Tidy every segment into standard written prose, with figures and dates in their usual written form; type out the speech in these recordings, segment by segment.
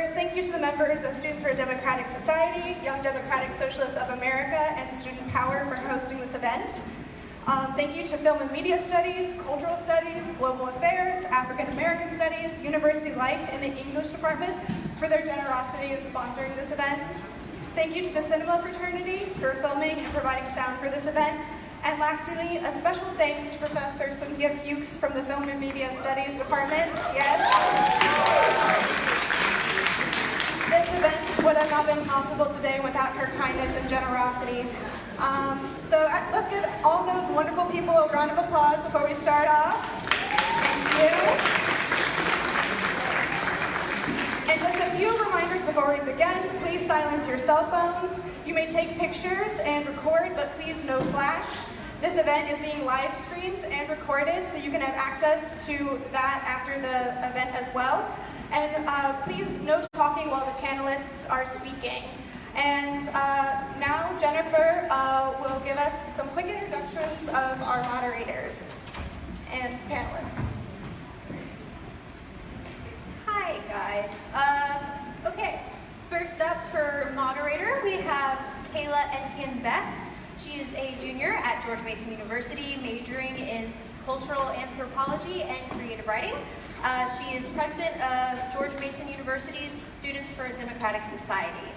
Moderators. Thank you to the members of Students for a Democratic Society, Young Democratic Socialists of America, and Student Power for hosting this event. Thank you to Film and Media Studies, Cultural Studies, Global Affairs, African American Studies, University Life, and the English Department for their generosity in sponsoring this event. Thank you to the Cinema Fraternity for filming and providing sound for this event. And lastly, a special thanks to Professor Cynthia Fuchs from the Film and Media Studies Department. Yes. This event would have not been possible today without her kindness and generosity. So let's give all those wonderful people a round of applause before we start off. Thank you. And just a few reminders before we begin. Please silence your cell phones. You may take pictures and record, but please no flash. This event is being live streamed and recorded, so you can have access to that after the event as well. And please no talking while the panelists are speaking. And now Jennifer will give us some quick introductions of our moderators and panelists. Hi guys. Okay, first up for moderator, we have Kayla Etienne Best. She is a junior at George Mason University, majoring in cultural anthropology and creative writing. She is president of George Mason University's Students for a Democratic Society.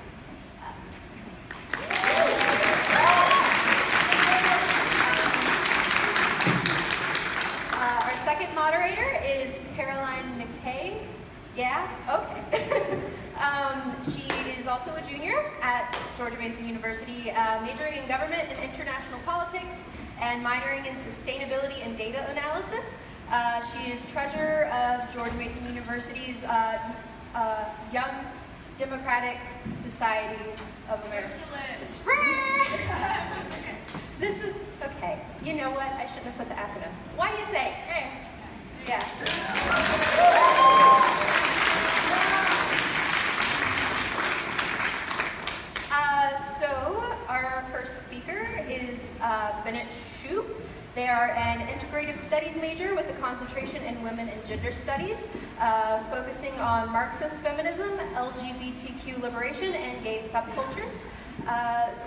Our second moderator is Caroline McKay. Yeah? Okay. She is also a junior at George Mason University, majoring in government and international politics and minoring in sustainability and data analysis. She is treasurer of George Mason University's Young Democratic Society of America. This is, okay, you know what? I shouldn't have put the acronyms. Why do you say? Hey. Yeah. So our first speaker is Bennett Shoop. They are an integrative studies major with a concentration in women and gender studies, focusing on Marxist feminism, LGBTQ liberation, and gay subcultures.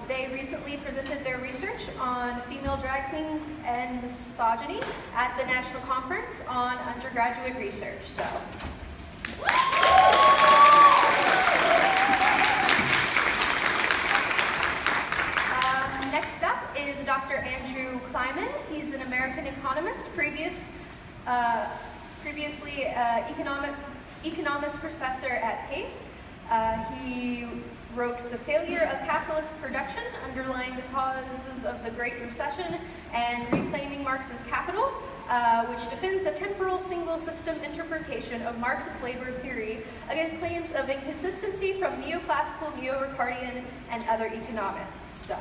They recently presented their research on female drag queens and misogyny at the National Conference on Undergraduate Research. So. Next up is Dr. Andrew Kliman. He's an American economist, previously economics professor at Pace. He wrote The Failure of Capitalist Production, Underlying the Causes of the Great Recession, and Reclaiming Marx's Capital, which defends the temporal single system interpretation of Marxist labor theory against claims of inconsistency from neoclassical, neo-Ricardian, and other economists. So.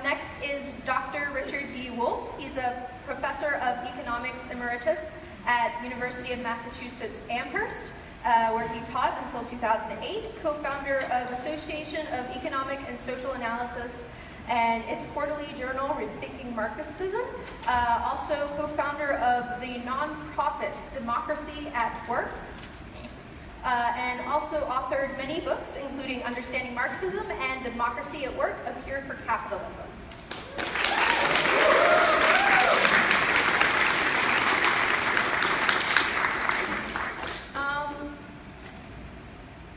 Next is Dr. Richard D. Wolff. He's a professor of economics emeritus at University of Massachusetts Amherst, where he taught until 2008, co-founder of Association of Economic and Social Analysis and its quarterly journal, Rethinking Marxism, also co-founder of the nonprofit Democracy at Work, and also authored many books, including Understanding Marxism and Democracy at Work, A Cure for Capitalism.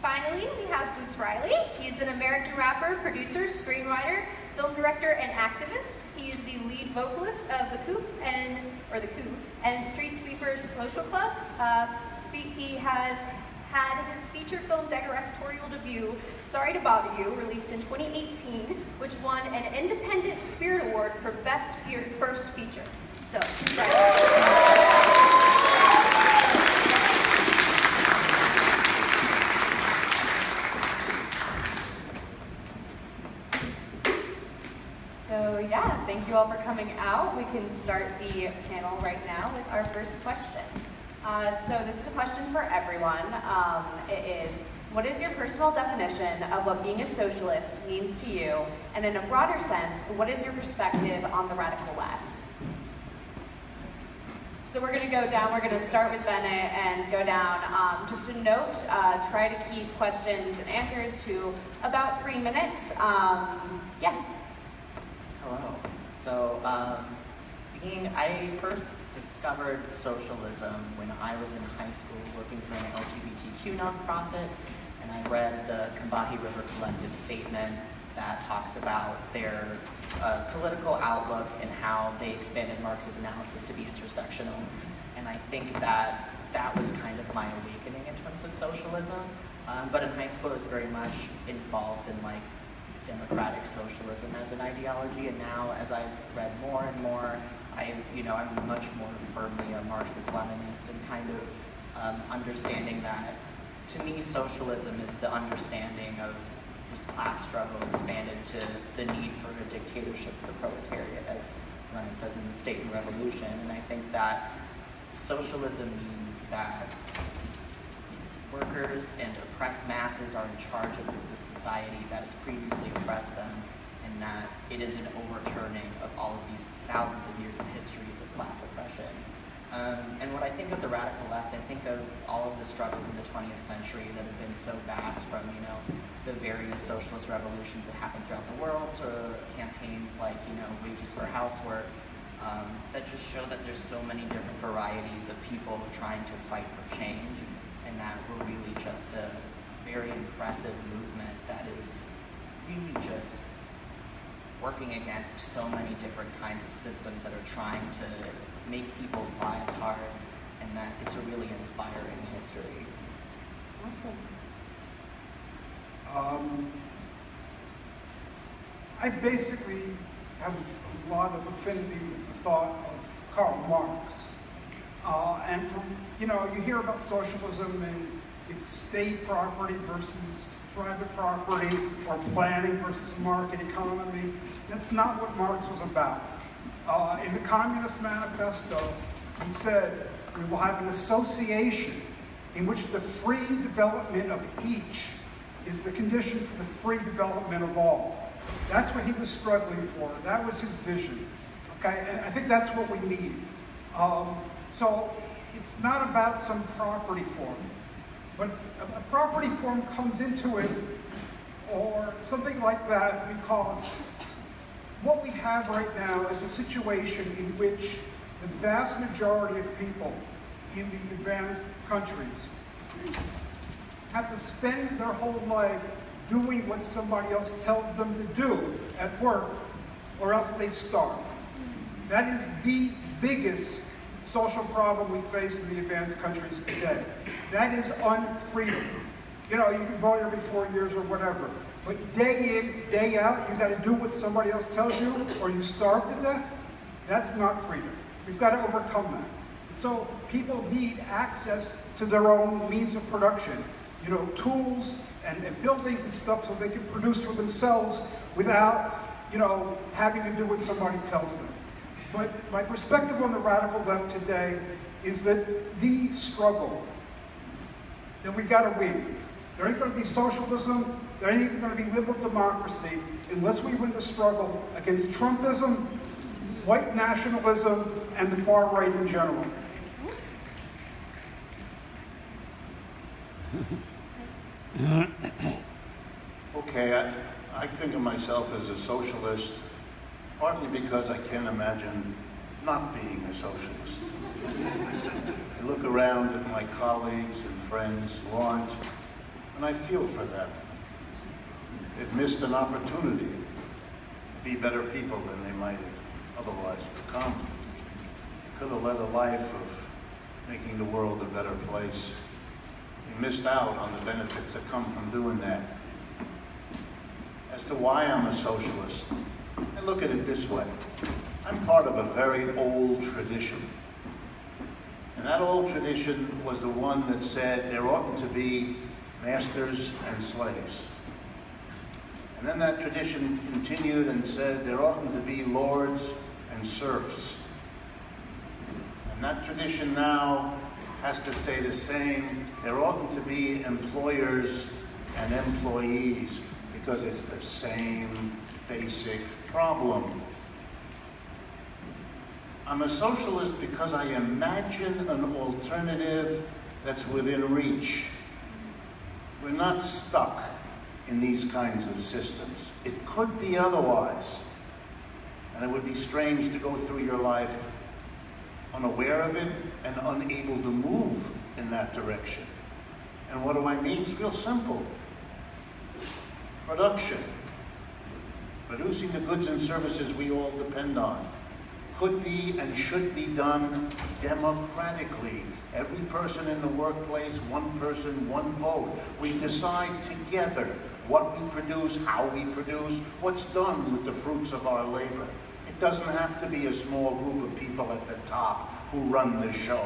Finally, we have Boots Riley. He's an American rapper, producer, screenwriter, film director, and activist. He is the lead vocalist of The Coup and Street Sweepers Social Club. He has had his feature film directorial debut, Sorry to Bother You, released in 2018, which won an Independent Spirit Award for Best First Feature. So, yeah, thank you all for coming out. We can start the panel right now with our first question. So this is a question for everyone. It is, what is your personal definition of what being a socialist means to you? And in a broader sense, what is your perspective on the radical left? So we're going to go down. We're going to start with Bennett and go down. Just a note, try to keep questions and answers to about 3 minutes. Yeah. Hello. So, I first discovered socialism when I was in high school working for an LGBTQ nonprofit, and I read the Combahee River Collective statement that talks about their political outlook and how they expanded Marx's analysis to be intersectional. And I think that that was kind of my awakening in terms of socialism. But in high school, I was very much involved in like democratic socialism as an ideology. And now, as I've read more and more, I'm much more firmly a Marxist-Leninist and kind of understanding that, to me, socialism is the understanding of class struggle expanded to the need for a dictatorship of the proletariat, as Lenin says in the State and Revolution. And I think that socialism means that workers and oppressed masses are in charge of this society that has previously oppressed them, and that it is an overturning of all of these thousands of years of histories of class oppression. And when I think of the radical left, I think of all of the struggles in the 20th century that have been so vast, from the various socialist revolutions that happened throughout the world to campaigns like wages for housework, that just show that there's so many different varieties of people trying to fight for change, and that we're really just a very impressive movement that is really just working against so many different kinds of systems that are trying to make people's lives hard, and that it's a really inspiring history. Awesome. I basically have a lot of affinity with the thought of Karl Marx. And from, you hear about socialism and it's state property versus private property, or planning versus market economy. That's not what Marx was about. In the Communist Manifesto, he said, we will have an association in which the free development of each is the condition for the free development of all. That's what he was struggling for. That was his vision. Okay, and I think that's what we need. So it's not about some property form, but a property form comes into it, or something like that, because what we have right now is a situation in which the vast majority of people in the advanced countries have to spend their whole life doing what somebody else tells them to do at work, or else they starve. That is the biggest social problem we face in the advanced countries today. That is unfreedom. You can vote every 4 years or whatever, but day in, day out, you gotta do what somebody else tells you, or you starve to death. That's not freedom. We've got to overcome that. And so people need access to their own means of production, tools and buildings and stuff, so they can produce for themselves without, having to do what somebody tells them. But my perspective on the radical left today is that the struggle that we got to win. There ain't going to be socialism, there ain't even going to be liberal democracy unless we win the struggle against Trumpism, white nationalism, and the far right in general. Okay, I think of myself as a socialist, partly because I can't imagine not being a socialist. I look around at my colleagues and friends who aren't, and I feel for them. They've missed an opportunity to be better people than they might have otherwise become. They could have led a life of making the world a better place. They missed out on the benefits that come from doing that. As to why I'm a socialist, I look at it this way. I'm part of a very old tradition. And that old tradition was the one that said there oughtn't to be masters and slaves. And then that tradition continued and said there oughtn't to be lords and serfs. And that tradition now has to say the same. There oughtn't to be employers and employees, because it's the same basic problem. I'm a socialist because I imagine an alternative that's within reach. We're not stuck in these kinds of systems. It could be otherwise. And it would be strange to go through your life unaware of it and unable to move in that direction. And what do I mean? It's real simple. Production. Producing the goods and services we all depend on could be and should be done democratically. Every person in the workplace, one person, one vote. We decide together what we produce, how we produce, what's done with the fruits of our labor. It doesn't have to be a small group of people at the top who run the show.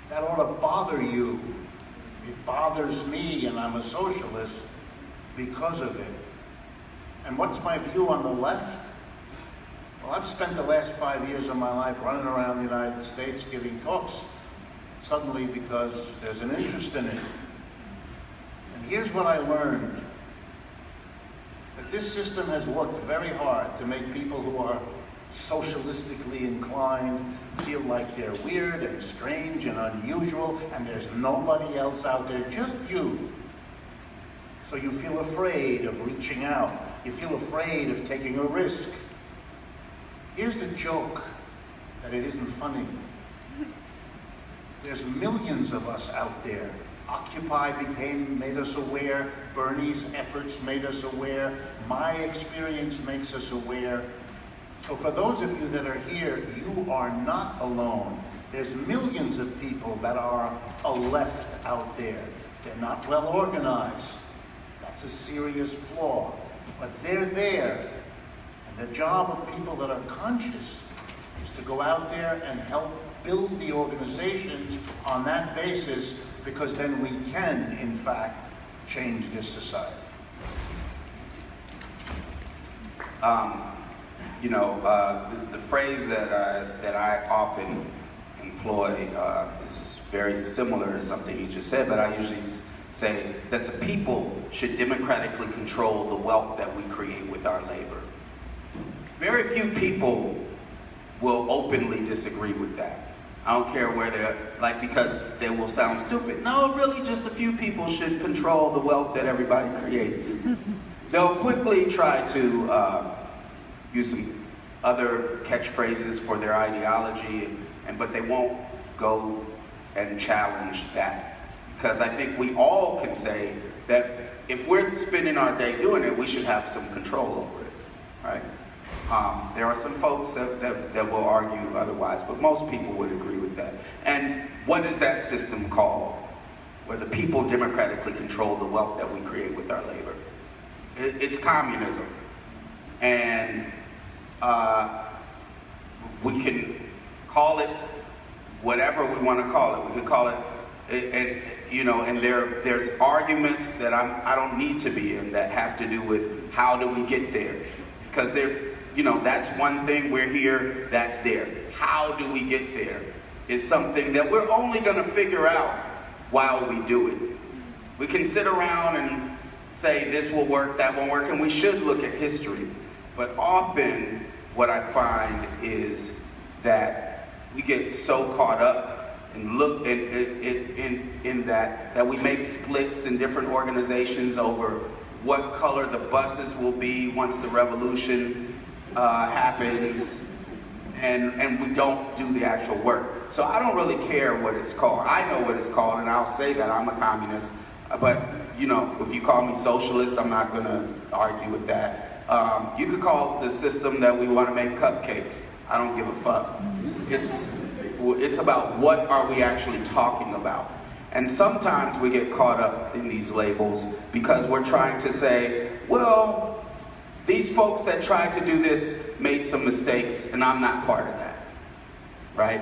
That ought to bother you. It bothers me, and I'm a socialist because of it. And what's my view on the left? Well, I've spent the last 5 years of my life running around the United States giving talks, suddenly because there's an interest in it. And here's what I learned. That this system has worked very hard to make people who are socialistically inclined feel like they're weird and strange and unusual, and there's nobody else out there, just you. So you feel afraid of reaching out. You feel afraid of taking a risk. Here's the joke, that it isn't funny. There's millions of us out there. Occupy made us aware. Bernie's efforts made us aware. My experience makes us aware. So for those of you that are here, you are not alone. There's millions of people that are a left out there. They're not well organized. That's a serious flaw. But they're there. And the job of people that are conscious is to go out there and help build the organizations on that basis, because then we can, in fact, change this society. The phrase that I often employ is very similar to something you just said, but I usually say that the people should democratically control the wealth that we create with our labor. Very few people will openly disagree with that. I don't care where they're, because they will sound stupid. No, really, just a few people should control the wealth that everybody creates. They'll quickly try to use some other catchphrases for their ideology, but they won't go and challenge that. Because I think we all can say that if we're spending our day doing it, we should have some control over it, right? There are some folks that will argue otherwise, but most people would agree with that. And what is that system called, where the people democratically control the wealth that we create with our labor? It's communism. And we can call it whatever we want to call it. We could call it, and there's arguments that I don't need to be in that have to do with how do we get there. Because that's one thing, we're here, that's there. How do we get there is something that we're only going to figure out while we do it. We can sit around and say this will work, that won't work, and we should look at history. But often what I find is that we get so caught up and look in that we make splits in different organizations over what color the buses will be once the revolution happens, and we don't do the actual work. So I don't really care what it's called. I know what it's called, and I'll say that I'm a communist. But if you call me socialist, I'm not going to argue with that. You could call the system that we want to make cupcakes. I don't give a fuck. It's about what are we actually talking about. And sometimes we get caught up in these labels because we're trying to say, well, these folks that tried to do this made some mistakes, and I'm not part of that, right?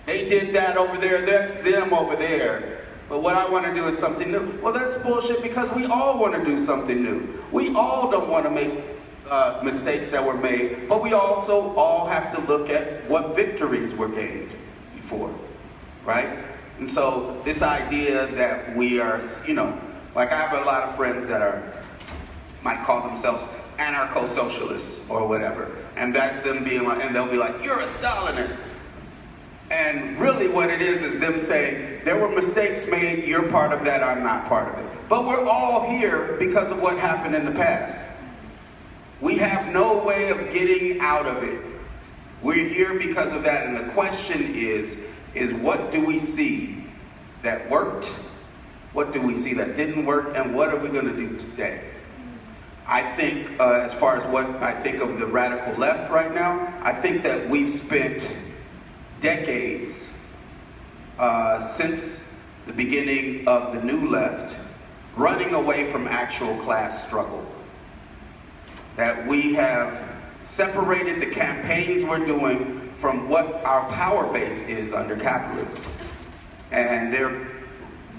They did that over there, that's them over there. But what I want to do is something new. Well, that's bullshit, because we all want to do something new. We all don't want to make mistakes that were made, but we also all have to look at what victories were gained before, right? And so this idea that we are, I have a lot of friends that might call themselves anarcho-socialists or whatever. And that's them being like, and they'll be like, you're a Stalinist. And really what it is them saying, there were mistakes made, you're part of that, I'm not part of it. But we're all here because of what happened in the past. We have no way of getting out of it. We're here because of that, and the question is what do we see that worked? What do we see that didn't work? And what are we going to do today? I think, as far as what I think of the radical left right now, I think that we've spent decades since the beginning of the new left running away from actual class struggle. That we have separated the campaigns we're doing from what our power base is under capitalism. And there are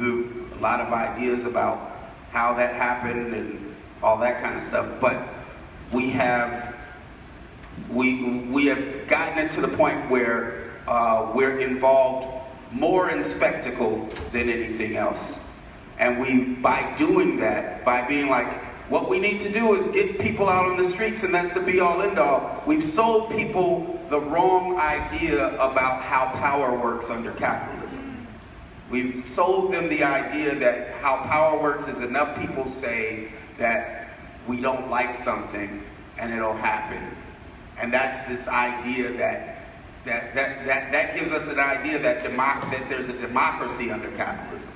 a lot of ideas about how that happened and all that kind of stuff, but we have gotten it to the point where we're involved more in spectacle than anything else. And by doing that, by being like, what we need to do is get people out on the streets, and that's the be-all, end-all. We've sold people the wrong idea about how power works under capitalism. We've sold them the idea that how power works is enough people say that we don't like something and it'll happen. And that's this idea that gives us an idea that there's a democracy under capitalism.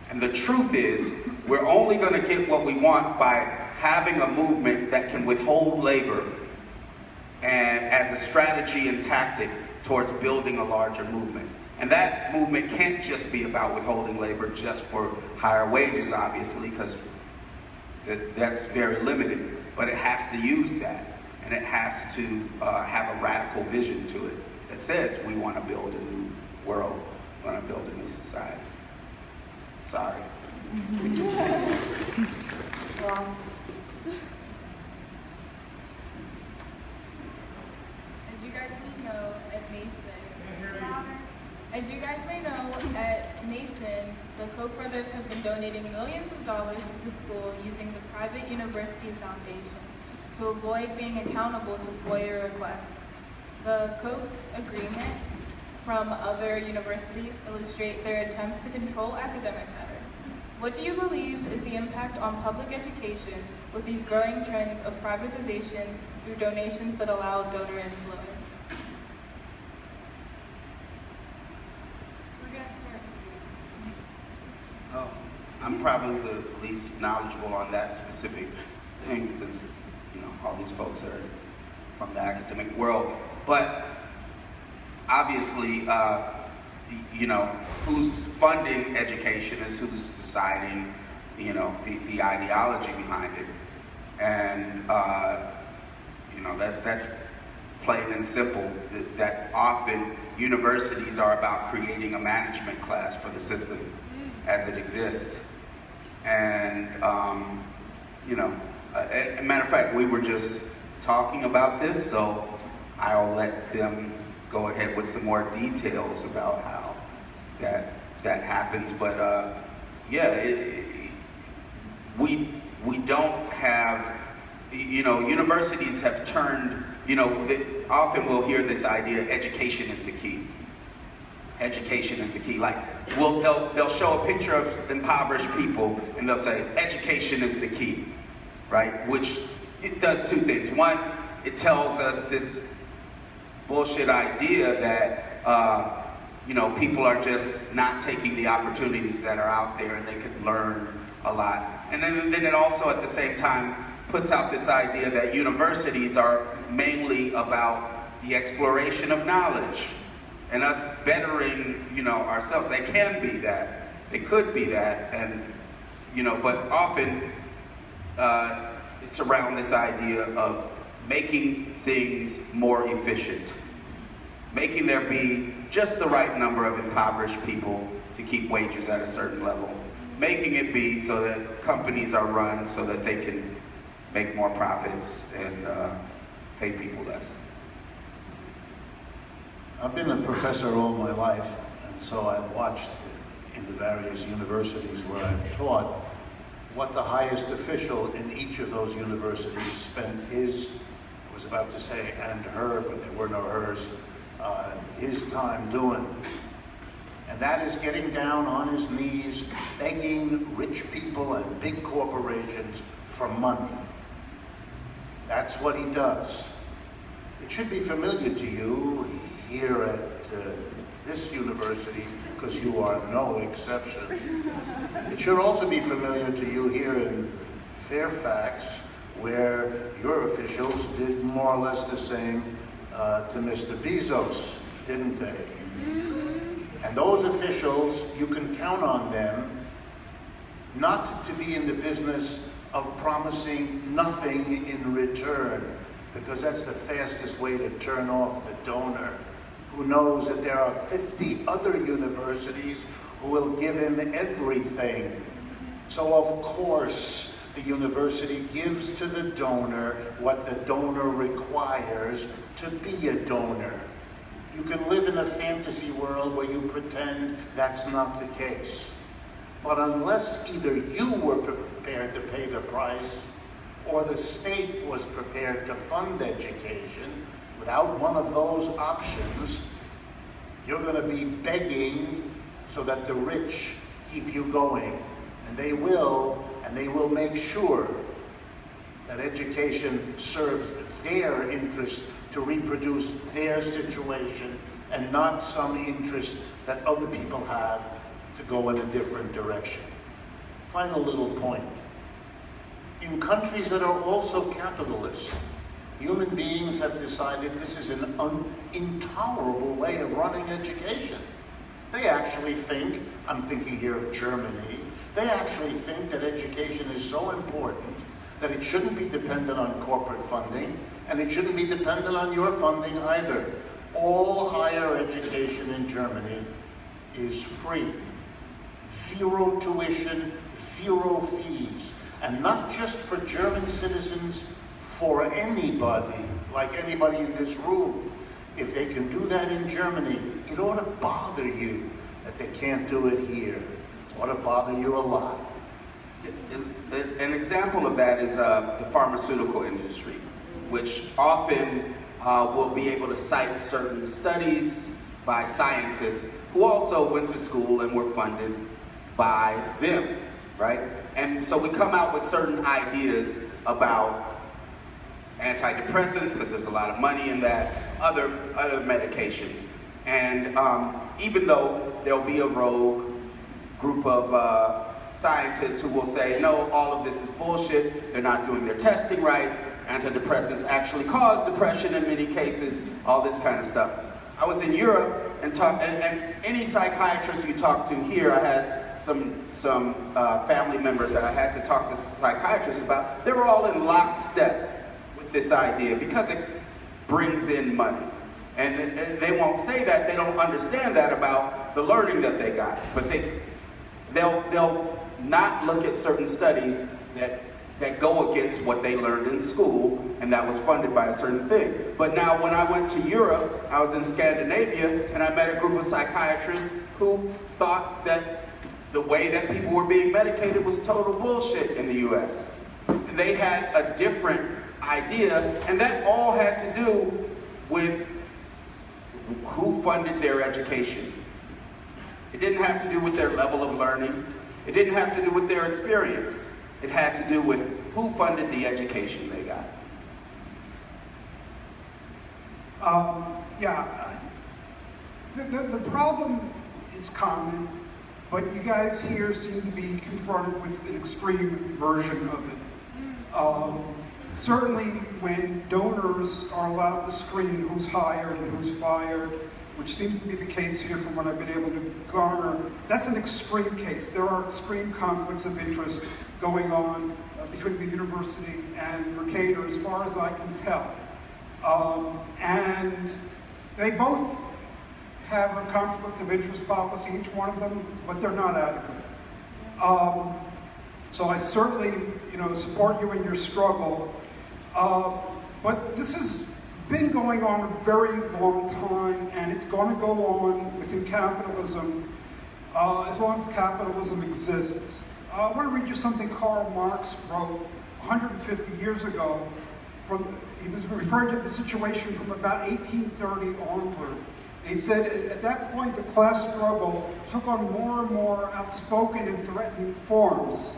And the truth is, we're only going to get what we want by having a movement that can withhold labor and as a strategy and tactic towards building a larger movement. And that movement can't just be about withholding labor just for higher wages, obviously, because that's very limited. But it has to use that, and it has to have a radical vision to it that says we want to build a new world, we want to build a new society. Sorry. Well, as you guys may know, at Mason, the Koch brothers have been donating millions of dollars to the school using the private university foundation to avoid being accountable to FOIA requests. The Koch's agreements from other universities illustrate their attempts to control academic matters. What do you believe is the impact on public education with these growing trends of privatization through donations that allow donor influence? Oh, I'm probably the least knowledgeable on that specific thing since, all these folks are from the academic world. But obviously, who's funding education is who's deciding, the ideology behind it. And, that's plain and simple, that often universities are about creating a management class for the system as it exists. And, as a matter of fact, we were just talking about this, so I'll let them go ahead with some more details about how that happens. But we don't have, universities have turned, often we'll hear this idea, education is the key. Education is the key. Like, they'll show a picture of impoverished people and they'll say, education is the key, right? Which it does two things. One, it tells us this bullshit idea that, people are just not taking the opportunities that are out there and they could learn a lot. And then it also at the same time puts out this idea that universities are mainly about the exploration of knowledge and us bettering, ourselves. They can be that. They could be that. And, but often it's around this idea of making things more efficient. Making there be just the right number of impoverished people to keep wages at a certain level. Making it be so that companies are run so that they can make more profits and pay people less. I've been a professor all my life, and so I've watched in the various universities where I've taught what the highest official in each of those universities spent his or was about to say and her, but there were no hers, his time doing. And that is getting down on his knees, begging rich people and big corporations for money. That's what he does. It should be familiar to you here at this university, because you are no exception. It should also be familiar to you here in Fairfax, where your officials did more or less the same to Mr. Bezos, didn't they? And those officials, you can count on them not to be in the business of promising nothing in return, because that's the fastest way to turn off the donor, who knows that there are 50 other universities who will give him everything. So of course, the university gives to the donor what the donor requires to be a donor. You can live in a fantasy world where you pretend that's not the case. But unless either you were prepared to pay the price, or the state was prepared to fund education, without one of those options, you're going to be begging so that the rich keep you going. And they will make sure that education serves their interest to reproduce their situation, and not some interest that other people have to go in a different direction. Final little point. In countries that are also capitalist, human beings have decided this is an intolerable way of running education. They actually think, I'm thinking here of Germany, they actually think that education is so important that it shouldn't be dependent on corporate funding, and it shouldn't be dependent on your funding either. All higher education in Germany is free. Zero tuition, zero fees. And not just for German citizens, for anybody, like anybody in this room. If they can do that in Germany, it ought to bother you that they can't do it here. It ought to bother you a lot. An example of that is the pharmaceutical industry, which often will be able to cite certain studies by scientists who also went to school and were funded by them, right? And so we come out with certain ideas about antidepressants, because there's a lot of money in that, other medications. And even though there'll be a rogue group of scientists who will say, no, all of this is bullshit, they're not doing their testing right, antidepressants actually cause depression in many cases, all this kind of stuff. I was in Europe, and any psychiatrist you talk to here, I had some family members that I had to talk to psychiatrists about, they were all in lockstep with this idea because it brings in money. And they won't say that, they don't understand that about the learning that they got. But they'll not look at certain studies that go against what they learned in school, and that was funded by a certain thing. But now when I went to Europe, I was in Scandinavia, and I met a group of psychiatrists who thought that the way that people were being medicated was total bullshit in the US. And they had a different idea, and that all had to do with who funded their education. It didn't have to do with their level of learning. It didn't have to do with their experience. It had to do with who funded the education they got. The problem is common, but you guys here seem to be confronted with an extreme version of it. Certainly when donors are allowed to screen who's hired and who's fired, which seems to be the case here from what I've been able to garner, that's an extreme case. There are extreme conflicts of interest going on between the university and Mercator, as far as I can tell. And they both have a conflict of interest policy, each one of them, but they're not adequate. So I certainly, support you in your struggle. But this has been going on a very long time, and it's going to go on within capitalism as long as capitalism exists. I want to read you something Karl Marx wrote 150 years ago. He was referring to the situation from about 1830 onward. He said at that point the class struggle took on more and more outspoken and threatening forms.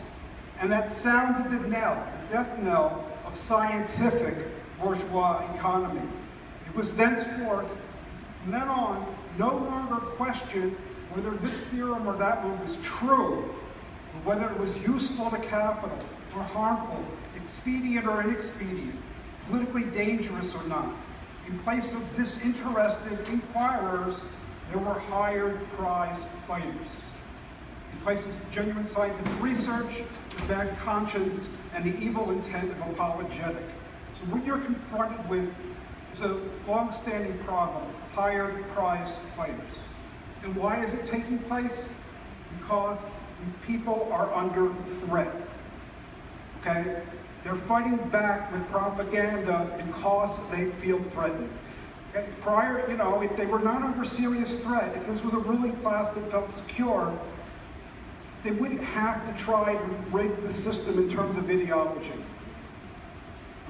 And that sounded the knell, the death knell of scientific bourgeois economy. It was thenceforth, from then on, no longer questioned whether this theorem or that one was true, or whether it was useful to capital or harmful, expedient or inexpedient, politically dangerous or not. In place of disinterested inquirers, there were hired prize fighters. In place of genuine scientific research, the bad conscience, and the evil intent of apologetic. So what you're confronted with is a long-standing problem, hired prize fighters. And why is it taking place? Because these people are under threat, okay? They're fighting back with propaganda because they feel threatened. Okay? Prior, if they were not under serious threat, if this was a ruling class that felt secure, they wouldn't have to try to rig the system in terms of ideology.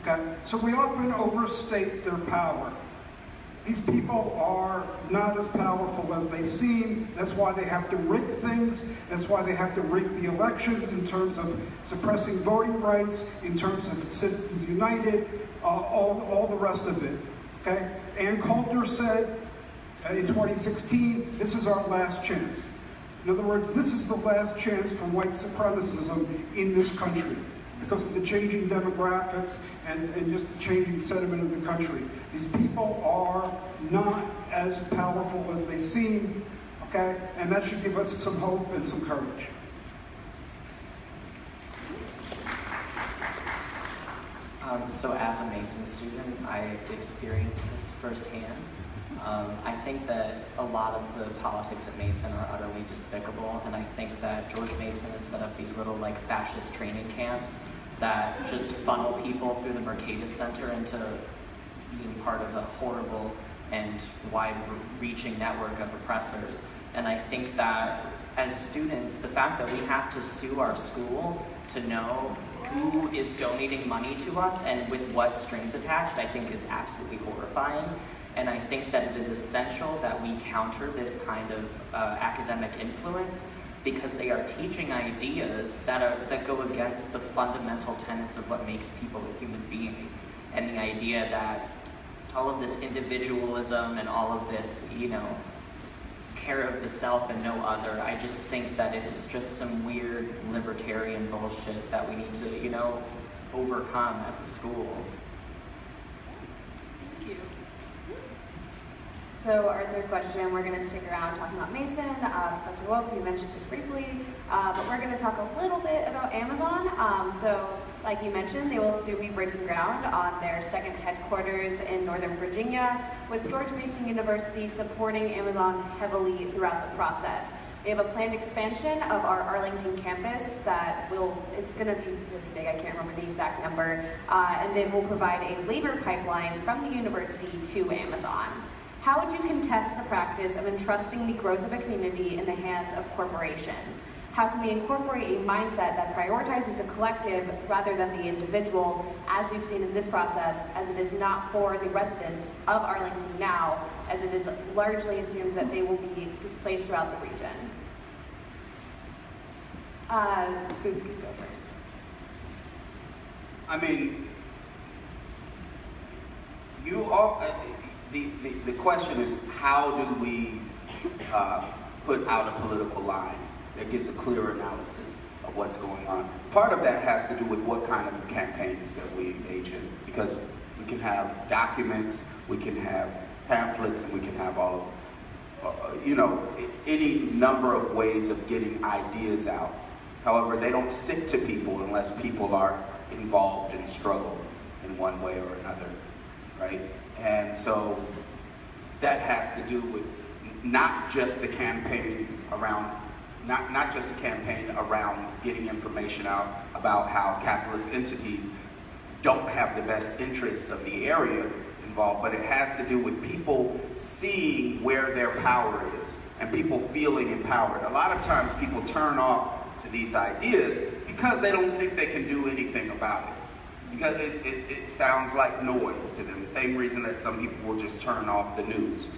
Okay? So we often overstate their power. These people are not as powerful as they seem. That's why they have to rig things. That's why they have to rig the elections in terms of suppressing voting rights, in terms of Citizens United, all the rest of it. Okay? Ann Coulter said in 2016, this is our last chance. In other words, this is the last chance for white supremacism in this country, because of the changing demographics and just the changing sentiment of the country. These people are not as powerful as they seem, okay? And that should give us some hope and some courage. So as a Mason student, I experienced this firsthand. I think that a lot of the politics at Mason are utterly despicable, and I think that George Mason has set up these little fascist training camps that just funnel people through the Mercatus Center into being part of a horrible and wide-reaching network of oppressors. And I think that as students, the fact that we have to sue our school to know who is donating money to us and with what strings attached, I think is absolutely horrifying. And I think that it is essential that we counter this kind of academic influence, because they are teaching ideas that go against the fundamental tenets of what makes people a human being. And the idea that all of this individualism and all of this, care of the self and no other, I just think that it's just some weird libertarian bullshit that we need to, overcome as a school. Thank you. So our third question, we're going to stick around talking about Mason. Professor Wolff, you mentioned this briefly, but we're going to talk a little bit about Amazon. So like you mentioned, they will soon be breaking ground on their second headquarters in Northern Virginia, with George Mason University supporting Amazon heavily throughout the process. They have a planned expansion of our Arlington campus it's going to be really big, I can't remember the exact number, and they will provide a labor pipeline from the university to Amazon. How would you contest the practice of entrusting the growth of a community in the hands of corporations? How can we incorporate a mindset that prioritizes a collective rather than the individual, as we've seen in this process, as it is not for the residents of Arlington now, as it is largely assumed that they will be displaced throughout the region? Boots can go first. I mean, you all, the question is, how do we put out a political line that gives a clear analysis of what's going on? Part of that has to do with what kind of campaigns that we engage in, because we can have documents, we can have pamphlets, and we can have all, any number of ways of getting ideas out. However, they don't stick to people unless people are involved in struggle in one way or another, right? And so that has to do with not just the campaign around, not just a campaign around getting information out about how capitalist entities don't have the best interest of the area involved, but it has to do with people seeing where their power is and people feeling empowered. A lot of times people turn off to these ideas because they don't think they can do anything about it. because it sounds like noise to them. The same reason that some people will just turn off the news.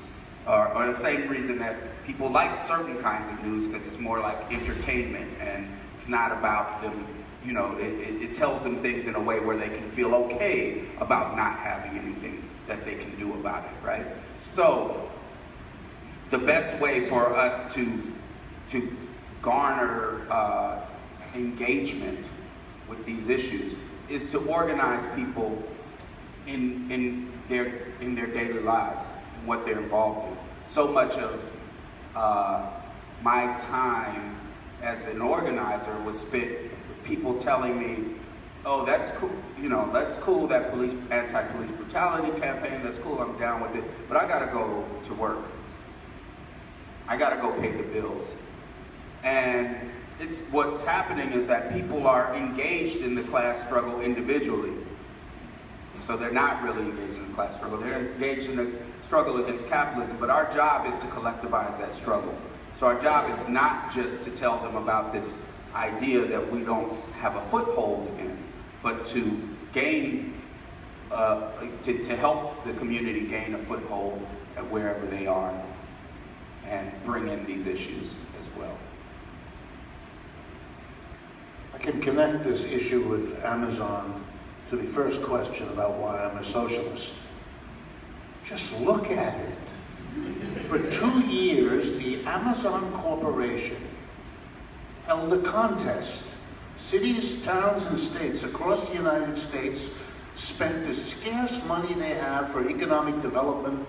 Or the same reason that people like certain kinds of news, because it's more like entertainment and it's not about them, you know, it tells them things in a way where they can feel okay about not having anything that they can do about it, right? So the best way for us to garner engagement with these issues is to organize people in their daily lives and what they're involved in. So much of my time as an organizer was spent with people telling me, oh, that's cool, you know, that's cool, that anti-police brutality campaign, that's cool, I'm down with it, but I gotta go to work. I gotta go pay the bills. And what's happening is that people are engaged in the class struggle individually. So they're not really engaged in the class struggle, they're engaged in the struggle against capitalism, but our job is to collectivize that struggle. So our job is not just to tell them about this idea that we don't have a foothold in, but to gain, to help the community gain a foothold at wherever they are and bring in these issues as well. I can connect this issue with Amazon to the first question about why I'm a socialist. Just look at it. For 2 years, the Amazon Corporation held a contest. Cities, towns, and states across the United States spent the scarce money they have for economic development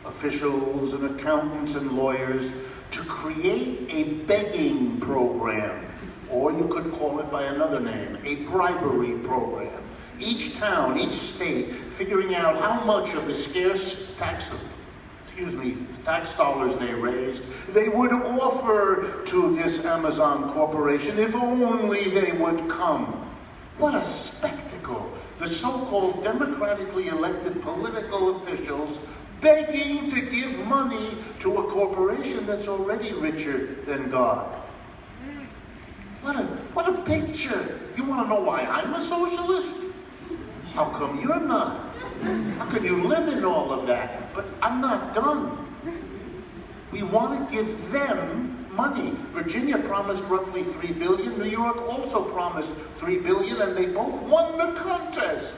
officials and accountants and lawyers to create a begging program, or you could call it by another name, a bribery program. Each town, each state, figuring out how much of the scarce tax dollars they raised, they would offer to this Amazon corporation if only they would come. What a spectacle. The so-called democratically elected political officials begging to give money to a corporation that's already richer than God. What a picture. You want to know why I'm a socialist? How come you're not? How can you live in all of that? But I'm not done. We want to give them money. Virginia promised roughly $3 billion. New York also promised $3 billion, and they both won the contest.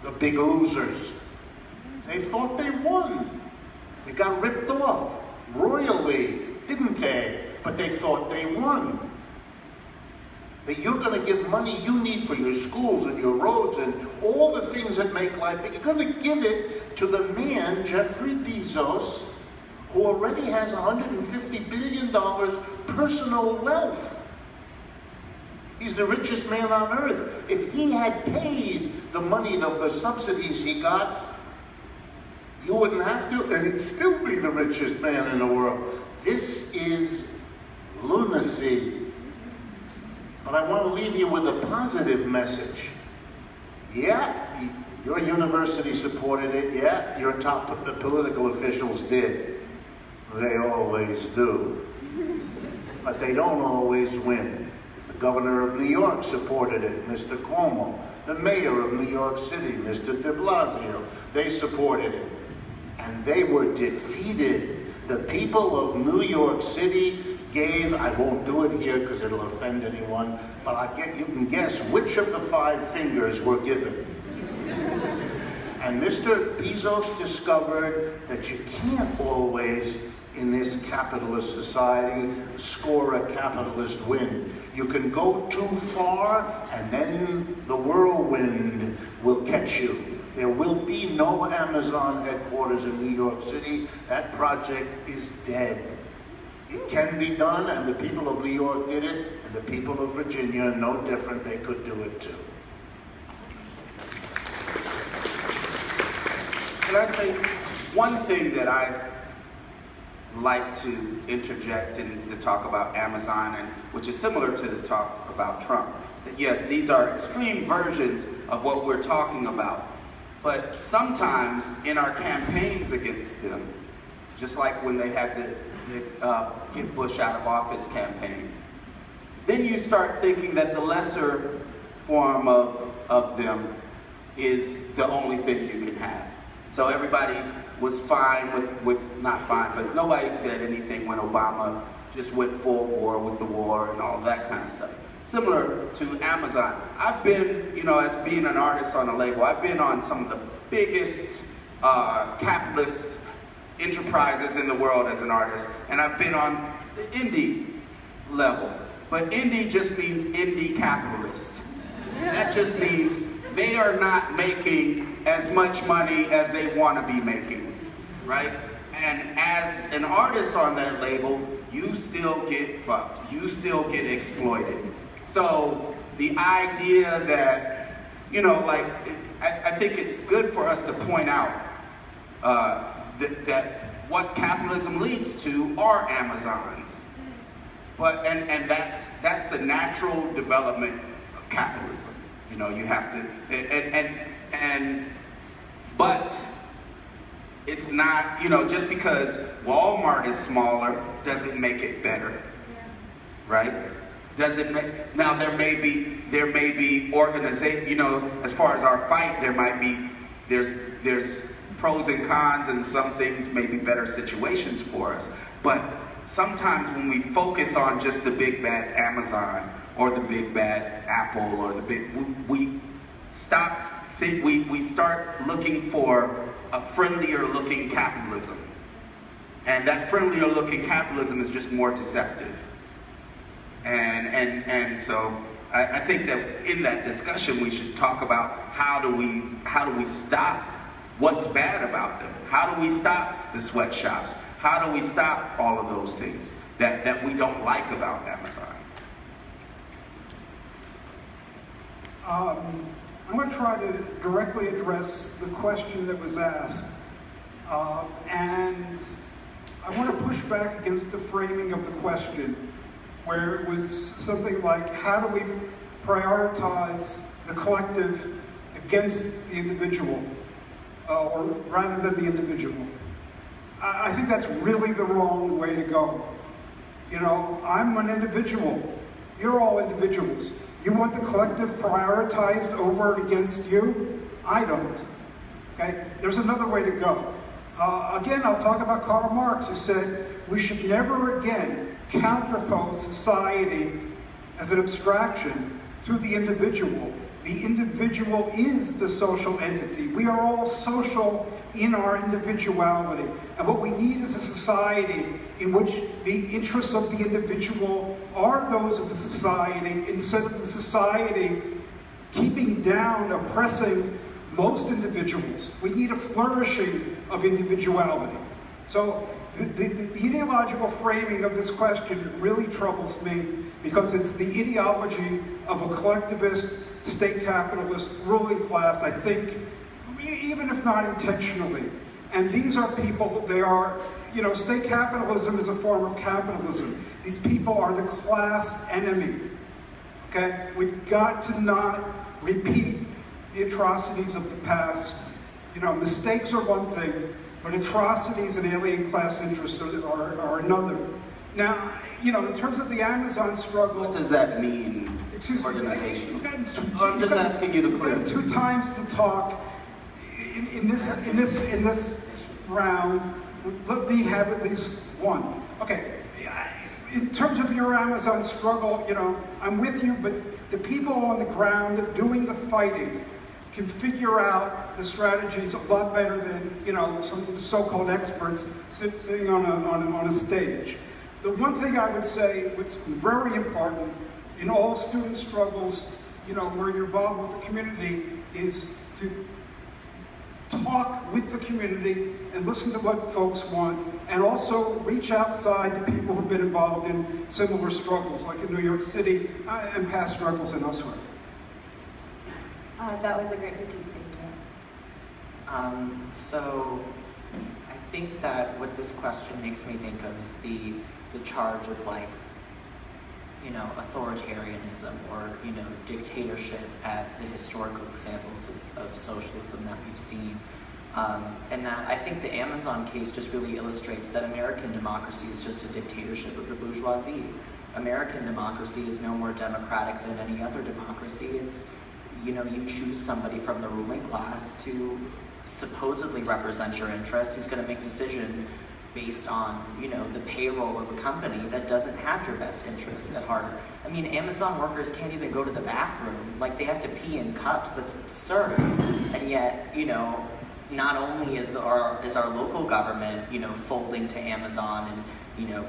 The big losers. They thought they won. They got ripped off royally, didn't they? But they thought they won. That you're going to give money you need for your schools and your roads and all the things that make life, but you're going to give it to the man, Jeffrey Bezos, who already has $150 billion personal wealth. He's the richest man on earth. If he had paid the money of the subsidies he got, you wouldn't have to, and he'd still be the richest man in the world. This is lunacy. But I want to leave you with a positive message. Yeah, your university supported it. Yeah, your top political officials did. They always do. But they don't always win. The governor of New York supported it, Mr. Cuomo. The mayor of New York City, Mr. de Blasio, they supported it. And they were defeated. The people of New York City gave, I won't do it here because it'll offend anyone, but you can guess which of the 5 fingers were given. And Mr. Bezos discovered that you can't always, in this capitalist society, score a capitalist win. You can go too far, and then the whirlwind will catch you. There will be no Amazon headquarters in New York City. That project is dead. It can be done, and the people of New York did it, and the people of Virginia, no different, they could do it too. Can I say one thing that I like to interject in the talk about Amazon, and which is similar to the talk about Trump? That yes, these are extreme versions of what we're talking about, but sometimes in our campaigns against them, just like when they had the Get Bush Out of Office campaign, then you start thinking that the lesser form of them is the only thing you can have. So everybody was fine with not fine, but nobody said anything when Obama just went full war with the war and all that kind of stuff. Similar to Amazon. I've been, as being an artist on a label, I've been on some of the biggest capitalist enterprises in the world as an artist, and I've been on the indie level. But indie just means indie capitalist. That just means they are not making as much money as they want to be making, right? And as an artist on that label, you still get fucked. You still get exploited. So the idea that, I think it's good for us to point out that what capitalism leads to are Amazons. But and that's the natural development of capitalism. You have to but it's not, just because Walmart is smaller doesn't make it better. Right? Doesn't make, now there may be organization, as far as our fight, there's pros and cons, and some things may be better situations for us. But sometimes when we focus on just the big bad Amazon or the big bad Apple or we start looking for a friendlier looking capitalism. And that friendlier looking capitalism is just more deceptive. And so I think that in that discussion we should talk about how do we stop what's bad about them? How do we stop the sweatshops? How do we stop all of those things that we don't like about Amazon? I'm going to try to directly address the question that was asked. And I want to push back against the framing of the question, where it was something like, how do we prioritize the collective against the individual, or rather than the individual? I think that's really the wrong way to go. I'm an individual. You're all individuals. You want the collective prioritized over and against you? I don't. Okay? There's another way to go. Again, I'll talk about Karl Marx, who said, we should never again counterpose society as an abstraction to the individual. The individual is the social entity. We are all social in our individuality. And what we need is a society in which the interests of the individual are those of the society, instead of the society keeping down, oppressing most individuals. We need a flourishing of individuality. So the ideological framing of this question really troubles me, because it's the ideology of a collectivist, state capitalist ruling class, I think, even if not intentionally. And these are people, they are, state capitalism is a form of capitalism. These people are the class enemy. Okay? We've got to not repeat the atrocities of the past. Mistakes are one thing, but atrocities and alien class interests are another. Now, in terms of the Amazon struggle... What does that mean, organization? I'm just asking you to clear. 2 times to talk in this round. Let me have at least one. Okay, in terms of your Amazon struggle, I'm with you, but the people on the ground doing the fighting can figure out the strategies a lot better than, some so-called experts sitting on a stage. The one thing I would say, what's very important in all student struggles, where you're involved with the community, is to talk with the community and listen to what folks want, and also reach outside to people who've been involved in similar struggles, like in New York City and past struggles and elsewhere. That was a great critique. So I think that what this question makes me think of is the charge of authoritarianism or, dictatorship at the historical examples of socialism that we've seen. And that I think the Amazon case just really illustrates that American democracy is just a dictatorship of the bourgeoisie. American democracy is no more democratic than any other democracy. It's you choose somebody from the ruling class to supposedly represent your interests, who's going to make decisions based on, the payroll of a company that doesn't have your best interests at heart. I mean, Amazon workers can't even go to the bathroom. Like, they have to pee in cups. That's absurd. And yet, not only is our local government, folding to Amazon and,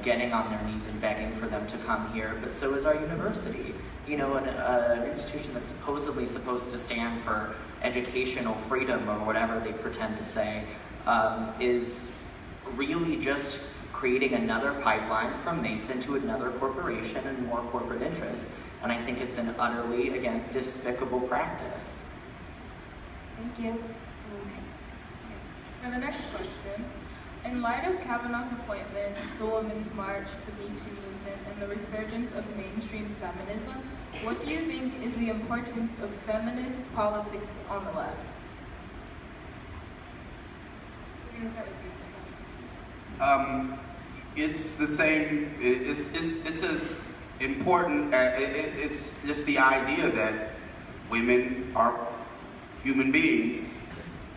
getting on their knees and begging for them to come here, but so is our university. An institution that's supposedly supposed to stand for educational freedom or whatever they pretend to say, is really just creating another pipeline from Mason to another corporation and more corporate interests. And I think it's an utterly, again, despicable practice. Thank you. For the next question, in light of Kavanaugh's appointment, the Women's March, the Me Too movement, and the resurgence of mainstream feminism, what do you think is the importance of feminist politics on the left? We're going to start with you, Sarah. It's the same. It's as important. It's just the idea that women are human beings,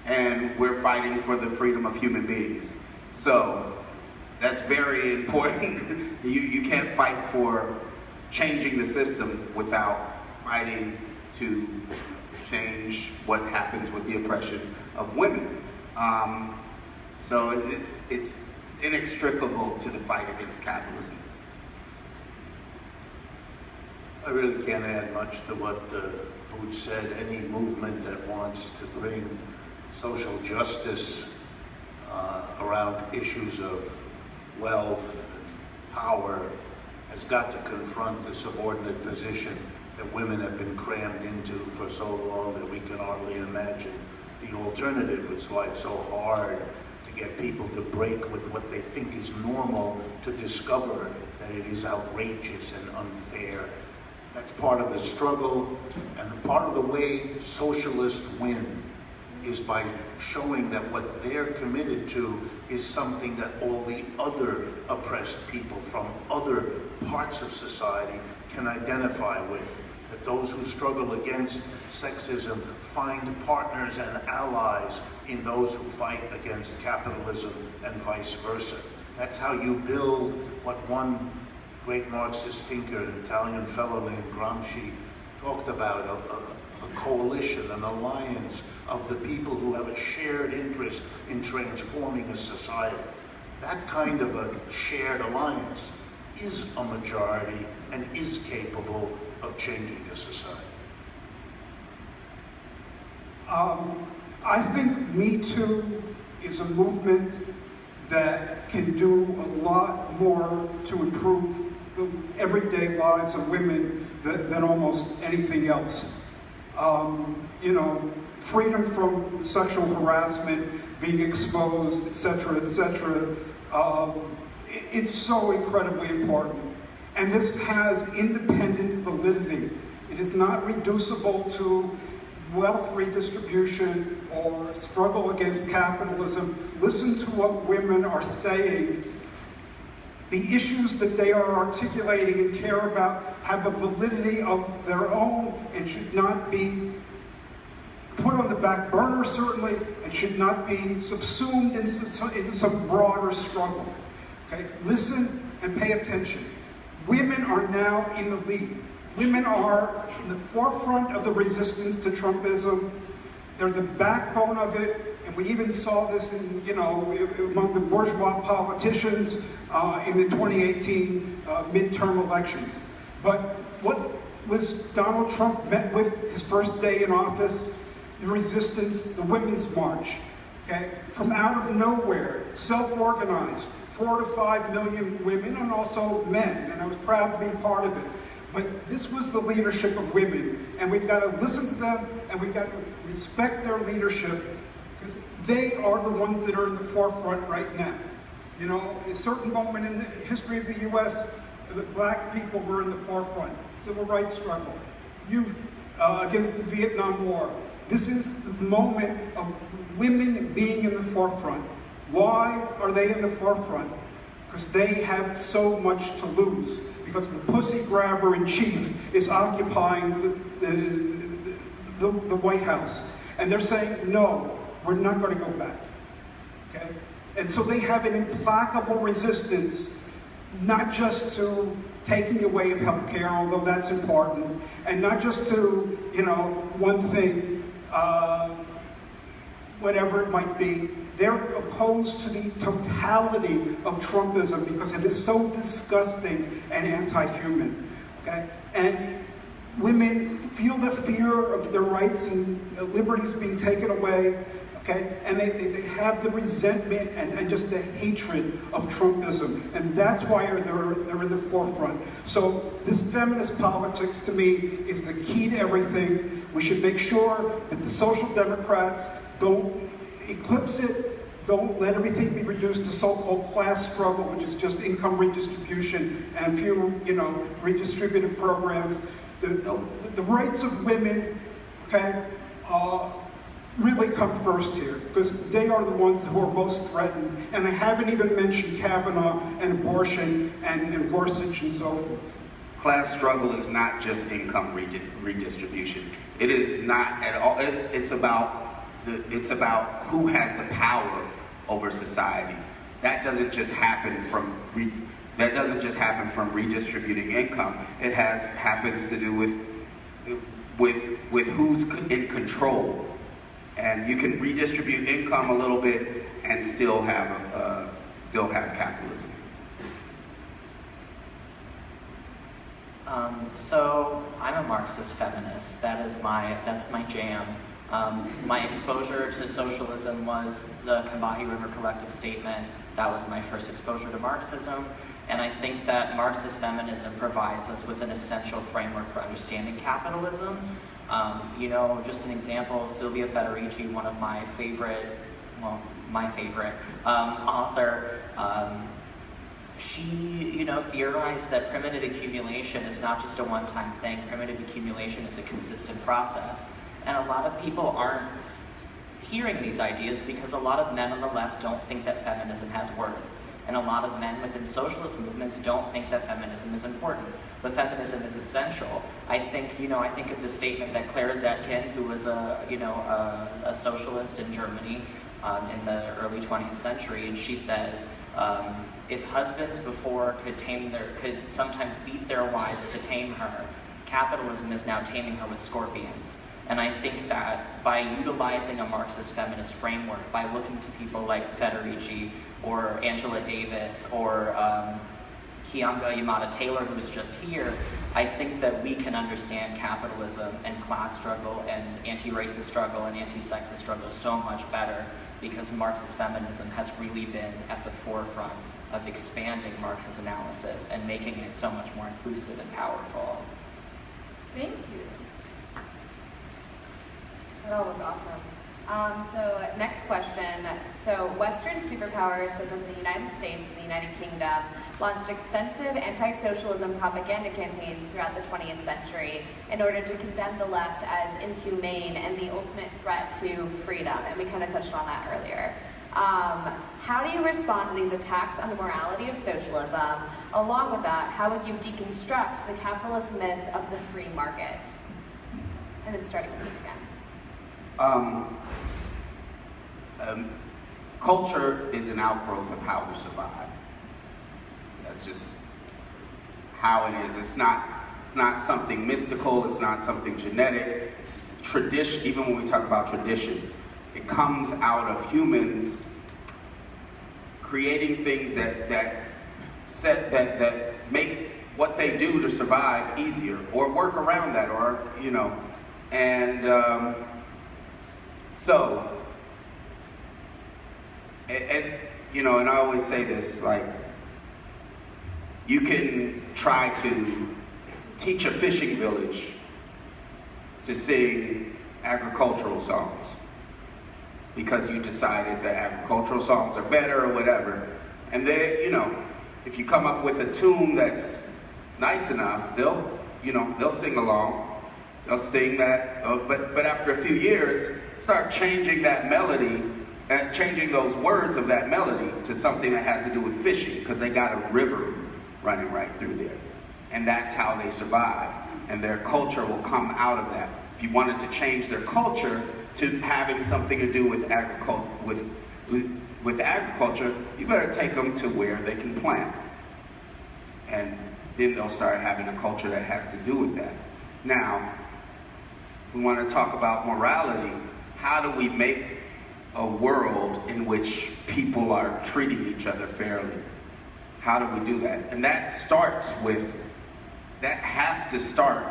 and we're fighting for the freedom of human beings. So that's very important. You can't fight for changing the system without fighting to change what happens with the oppression of women. So it's inextricable to the fight against capitalism. I really can't add much to what Boots said. Any movement that wants to bring social justice around issues of wealth and power has got to confront the subordinate position that women have been crammed into for so long that we can hardly imagine the alternative. It's why it's so hard to get people to break with what they think is normal, to discover that it is outrageous and unfair. That's part of the struggle, and part of the way socialists win is by showing that what they're committed to is something that all the other oppressed people from other parts of society can identify with. That those who struggle against sexism find partners and allies in those who fight against capitalism and vice versa. That's how you build what one great Marxist thinker, an Italian fellow named Gramsci, talked about, a coalition, an alliance of the people who have a shared interest in transforming a society. That kind of a shared alliance is a majority and is capable of changing a society. I think Me Too is a movement that can do a lot more to improve the everyday lives of women than almost anything else. Freedom from sexual harassment, being exposed, etc., etc. It's so incredibly important. And this has independent validity. It is not reducible to wealth redistribution or struggle against capitalism. Listen to what women are saying. The issues that they are articulating and care about have a validity of their own and should not be put on the back burner, certainly, and should not be subsumed into some broader struggle. Okay? Listen and pay attention. Women are now in the lead. Women are in the forefront of the resistance to Trumpism. They're the backbone of it, and we even saw this in, among the bourgeois politicians in the 2018 midterm elections. But what was Donald Trump met with his first day in office? The resistance, the Women's March, okay? From out of nowhere, self-organized, 4 to 5 million women and also men, and I was proud to be part of it. But this was the leadership of women, and we've got to listen to them, and we've got to respect their leadership, because they are the ones that are in the forefront right now. A certain moment in the history of the U.S., the black people were in the forefront. Civil rights struggle, youth against the Vietnam War. This is the moment of women being in the forefront. Why are they in the forefront? Because they have so much to lose. Because the pussy grabber in chief is occupying the the White House. And they're saying, no, we're not going to go back. Okay? And so they have an implacable resistance, not just to taking away of health care, although that's important, and not just to, one thing, whatever it might be. They're opposed to the totality of Trumpism because it is so disgusting and anti-human. Okay? And women feel the fear of their rights and liberties being taken away. Okay? And they have the resentment and just the hatred of Trumpism. And that's why they're in the forefront. So this feminist politics, to me, is the key to everything. We should make sure that the Social Democrats don't eclipse it. Don't let everything be reduced to so-called class struggle, which is just income redistribution and few, redistributive programs. The rights of women, okay, really come first here, because they are the ones who are most threatened. And I haven't even mentioned Kavanaugh and abortion and Gorsuch and so forth. Class struggle is not just income redistribution. It is not at all. It's about who has the power over society. That doesn't just happen from redistributing income. It happens to do with who's in control. And you can redistribute income a little bit and still have capitalism. So I'm a Marxist-Feminist. That's my jam. My exposure to socialism was the Combahee River Collective Statement. That was my first exposure to Marxism. And I think that Marxist-Feminism provides us with an essential framework for understanding capitalism. Just an example, Silvia Federici, one of my favorite author, she, theorized that primitive accumulation is not just a one-time thing. Primitive accumulation is a consistent process. And a lot of people aren't hearing these ideas because a lot of men on the left don't think that feminism has worth. And a lot of men within socialist movements don't think that feminism is important. But feminism is essential. I think of the statement that Claire Zetkin, who was a socialist in Germany in the early 20th century, and she says, if husbands before could sometimes beat their wives to tame her, capitalism is now taming her with scorpions. And I think that by utilizing a Marxist-feminist framework, by looking to people like Federici or Angela Davis or Kianga Yamada-Taylor, who was just here, I think that we can understand capitalism and class struggle and anti-racist struggle and anti-sexist struggle so much better because Marxist feminism has really been at the forefront of expanding Marxist analysis and making it so much more inclusive and powerful. Thank you. That was awesome. So next question. So Western superpowers such as the United States and the United Kingdom launched extensive anti-socialism propaganda campaigns throughout the 20th century in order to condemn the left as inhumane and the ultimate threat to freedom, and we kind of touched on that earlier. How do you respond to these attacks on the morality of socialism? Along with that, how would you deconstruct the capitalist myth of the free market? And this is starting with Pete again. Culture is an outgrowth of how we survive. That's just how it is. It's not something mystical. It's not something genetic. It's tradition. Even when we talk about tradition, it comes out of humans creating things that make what they do to survive easier, or work around that, or and. So, and I always say this, like, you can try to teach a fishing village to sing agricultural songs because you decided that agricultural songs are better or whatever. And they, if you come up with a tune that's nice enough, they'll sing along. They'll sing that, but after a few years, start changing that melody and changing those words of that melody to something that has to do with fishing because they got a river running right through there. And that's how they survive. And their culture will come out of that. if you wanted to change their culture to having something to do with agriculture, you better take them to where they can plant. And then they'll start having a culture that has to do with that. Now, if we want to talk about morality, how do we make a world in which people are treating each other fairly? How do we do that? And that has to start.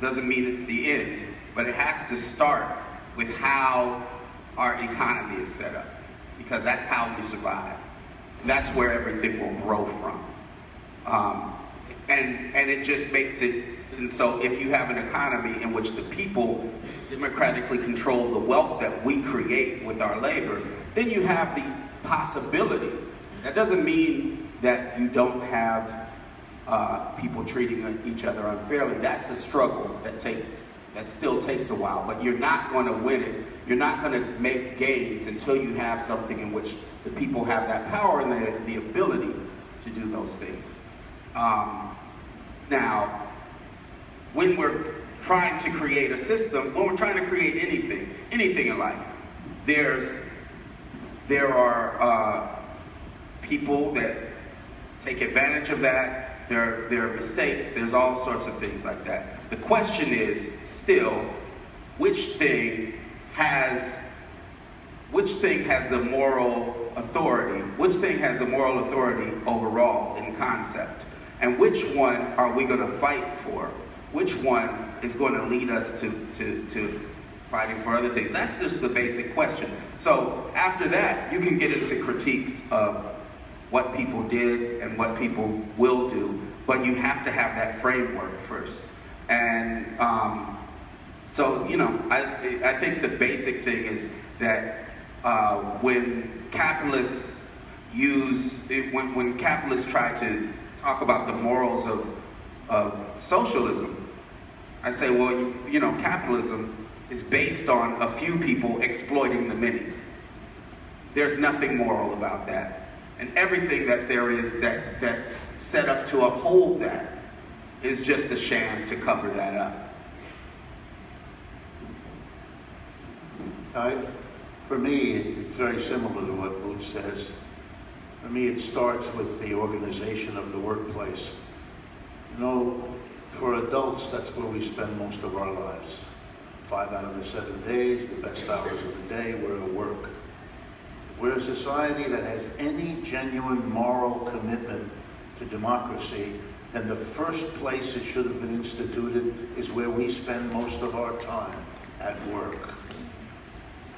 Doesn't mean it's the end, but it has to start with how our economy is set up, because that's how we survive. That's where everything will grow from. And it just makes it, and so if you have an economy in which the people democratically control the wealth that we create with our labor, then you have the possibility. That doesn't mean that you don't have people treating each other unfairly. That's a struggle that still takes a while, but you're not going to win it. You're not going to make gains until you have something in which the people have that power and the ability to do those things. Now, when we're trying to create a system, when we're trying to create anything in life, there are people that take advantage of that. There are mistakes. There's all sorts of things like that. The question is still, which thing has the moral authority? Which thing has the moral authority overall in concept? And which one are we going to fight for? Which one is going to lead us to fighting for other things? That's just the basic question. So after that, you can get into critiques of what people did and what people will do, but you have to have that framework first. And so, you know, I think the basic thing is that when capitalists when capitalists try to talk about the morals of socialism, I say, well, you know, capitalism is based on a few people exploiting the many. There's nothing moral about that. And everything that there is that's set up to uphold that is just a sham to cover that up. For me, it's very similar to what Booth says. For me, it starts with the organization of the workplace. You know, for adults, that's where we spend most of our lives. 5 out of the 7 days, the best hours of the day, we're at work. We're a society that has any genuine moral commitment to democracy, then the first place it should have been instituted is where we spend most of our time, at work.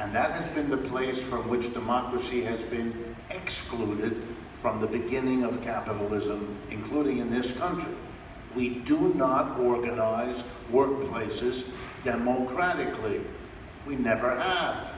And that has been the place from which democracy has been excluded from the beginning of capitalism, including in this country. We do not organize workplaces democratically. We never have.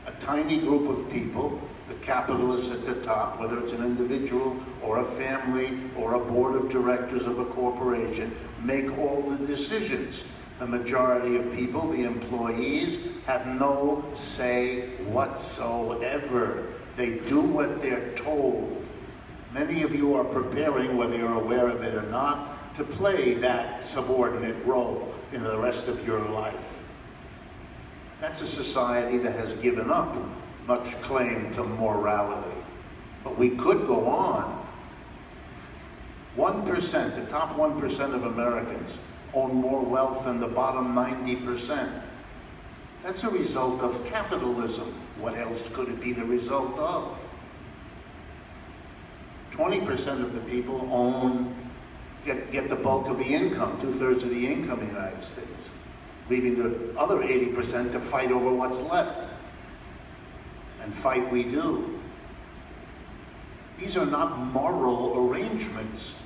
A tiny group of people, the capitalists at the top, whether it's an individual or a family or a board of directors of a corporation, make all the decisions. The majority of people, the employees, have no say whatsoever. They do what they're told. Many of you are preparing, whether you're aware of it or not, to play that subordinate role in the rest of your life. That's a society that has given up much claim to morality. But we could go on. 1%, the top 1% of Americans own more wealth than the bottom 90%. That's a result of capitalism. What else could it be the result of? 20% of the people get the bulk of the income, 2/3 of the income in the United States, leaving the other 80% to fight over what's left. And fight we do. These are not moral arrangements.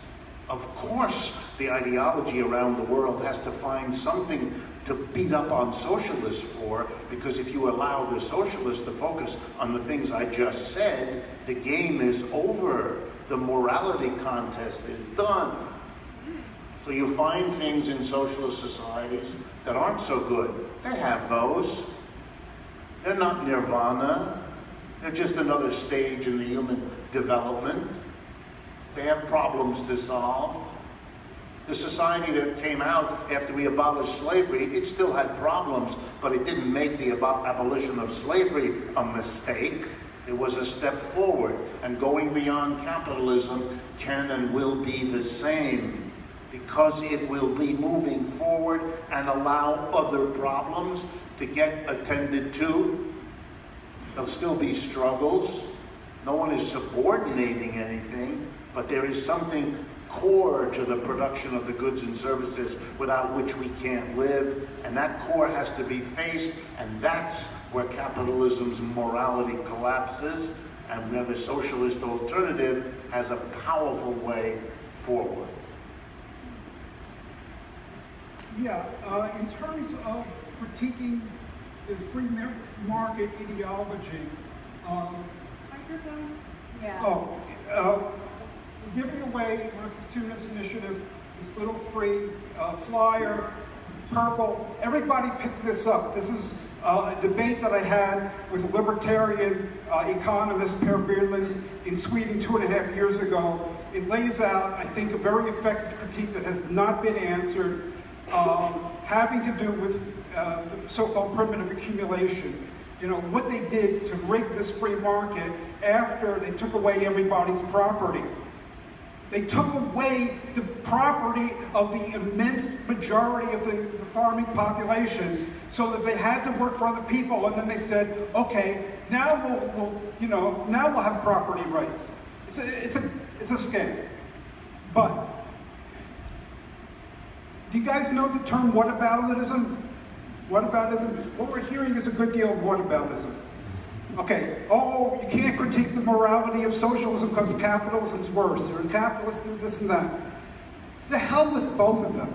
Of course, the ideology around the world has to find something to beat up on socialists for, because if you allow the socialists to focus on the things I just said, the game is over. The morality contest is done. So you find things in socialist societies that aren't so good. They have those. They're not nirvana. They're just another stage in the human development. They have problems to solve. The society that came out after we abolished slavery, it still had problems, but it didn't make the abolition of slavery a mistake. It was a step forward, and going beyond capitalism can and will be the same, because it will be moving forward and allow other problems to get attended to. There'll still be struggles. No one is subordinating anything, but there is something core to the production of the goods and services without which we can't live, and that core has to be faced, and that's where capitalism's morality collapses, and where the socialist alternative has a powerful way forward. Yeah, in terms of critiquing the free market ideology, Microphone? Yeah. Giving away Marxist-Humanist Initiative, this little free flyer, purple. Everybody picked this up. This is a debate that I had with a libertarian economist, Per Bylund, in Sweden 2.5 years ago. It lays out, I think, a very effective critique that has not been answered, having to do with the so-called primitive accumulation. You know, what they did to rig this free market after they took away everybody's property. They took away the property of the immense majority of the farming population, so that they had to work for other people. And then they said, "Okay, now we'll have property rights." It's a scam. But do you guys know the term whataboutism? Whataboutism. What we're hearing is a good deal of whataboutism. Okay, you can't critique the morality of socialism because capitalism's worse, or capitalists do this and that. The hell with both of them.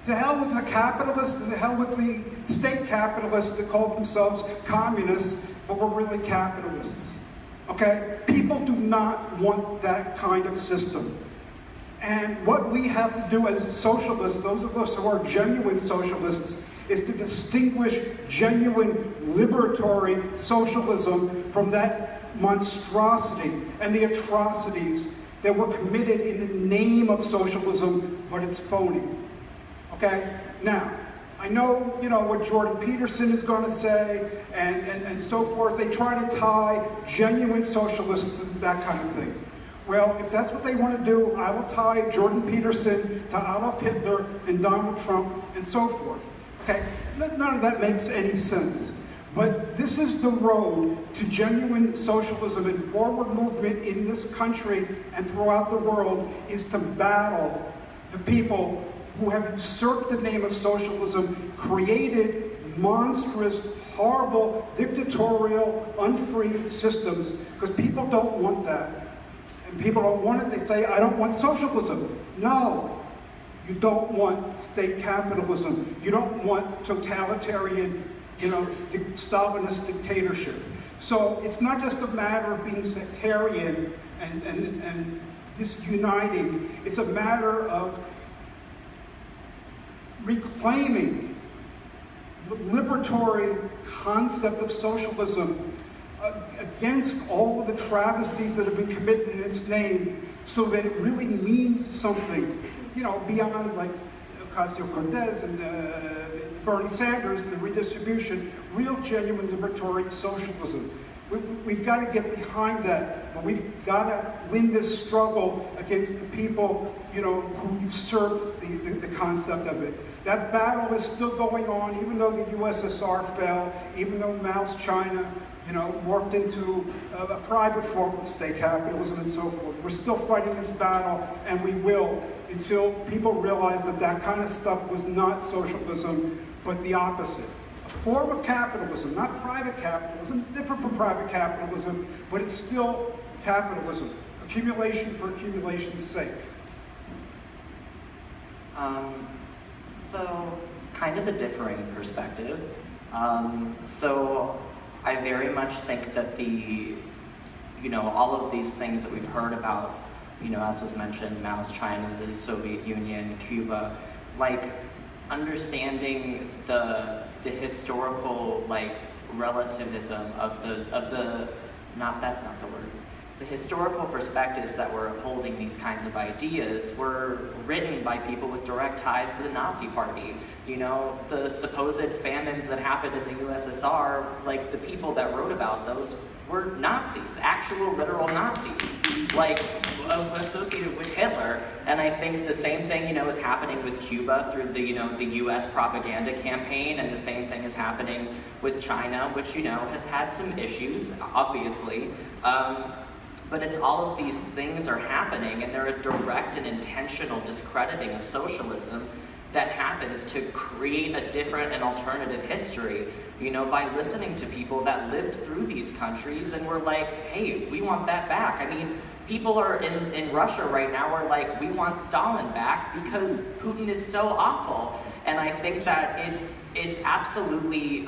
The hell with the capitalists, and the hell with the state capitalists that call themselves communists, but were really capitalists. Okay? People do not want that kind of system. And what we have to do as socialists, those of us who are genuine socialists, is to distinguish genuine liberatory socialism from that monstrosity and the atrocities that were committed in the name of socialism, but it's phony. Okay? Now, I know, what Jordan Peterson is going to say and so forth. They try to tie genuine socialists to that kind of thing. Well, if that's what they want to do, I will tie Jordan Peterson to Adolf Hitler and Donald Trump and so forth. Okay, none of that makes any sense. But this is the road to genuine socialism, and forward movement in this country and throughout the world is to battle the people who have usurped the name of socialism, created monstrous, horrible, dictatorial, unfree systems, because people don't want that. And people don't want it, they say, I don't want socialism. No. You don't want state capitalism. You don't want totalitarian, Stalinist dictatorship. So it's not just a matter of being sectarian and disuniting. It's a matter of reclaiming the liberatory concept of socialism against all of the travesties that have been committed in its name, so that it really means something. Beyond like Ocasio-Cortez and Bernie Sanders, the redistribution, real genuine liberatory socialism. We've got to get behind that, but we've got to win this struggle against the people, who usurped the concept of it. That battle is still going on, even though the USSR fell, even though Mao's China, morphed into a private form of state capitalism and so forth. We're still fighting this battle, and we will, until people realize that that kind of stuff was not socialism, but the opposite. A form of capitalism, not private capitalism. It's different from private capitalism, but it's still capitalism. Accumulation for accumulation's sake. So, kind of a differing perspective. So, I very much think that all of these things that we've heard about, as was mentioned, Mao's China, the Soviet Union, Cuba, understanding the historical, relativism of that's not the word. the historical perspectives that were upholding these kinds of ideas were written by people with direct ties to the Nazi Party. You know, the supposed famines that happened in the USSR, like the people that wrote about those were Nazis, actual literal Nazis, like associated with Hitler. And I think the same thing, you know, is happening with Cuba through the, you know, the US propaganda campaign, and the same thing is happening with China, which, you know, has had some issues, obviously. But it's all of these things are happening, and they're a direct and intentional discrediting of socialism that happens to create a different and alternative history, you know, by listening to people that lived through these countries and were like, hey, we want that back. I mean, people are in Russia right now are like, we want Stalin back because Putin is so awful. And I think that it's absolutely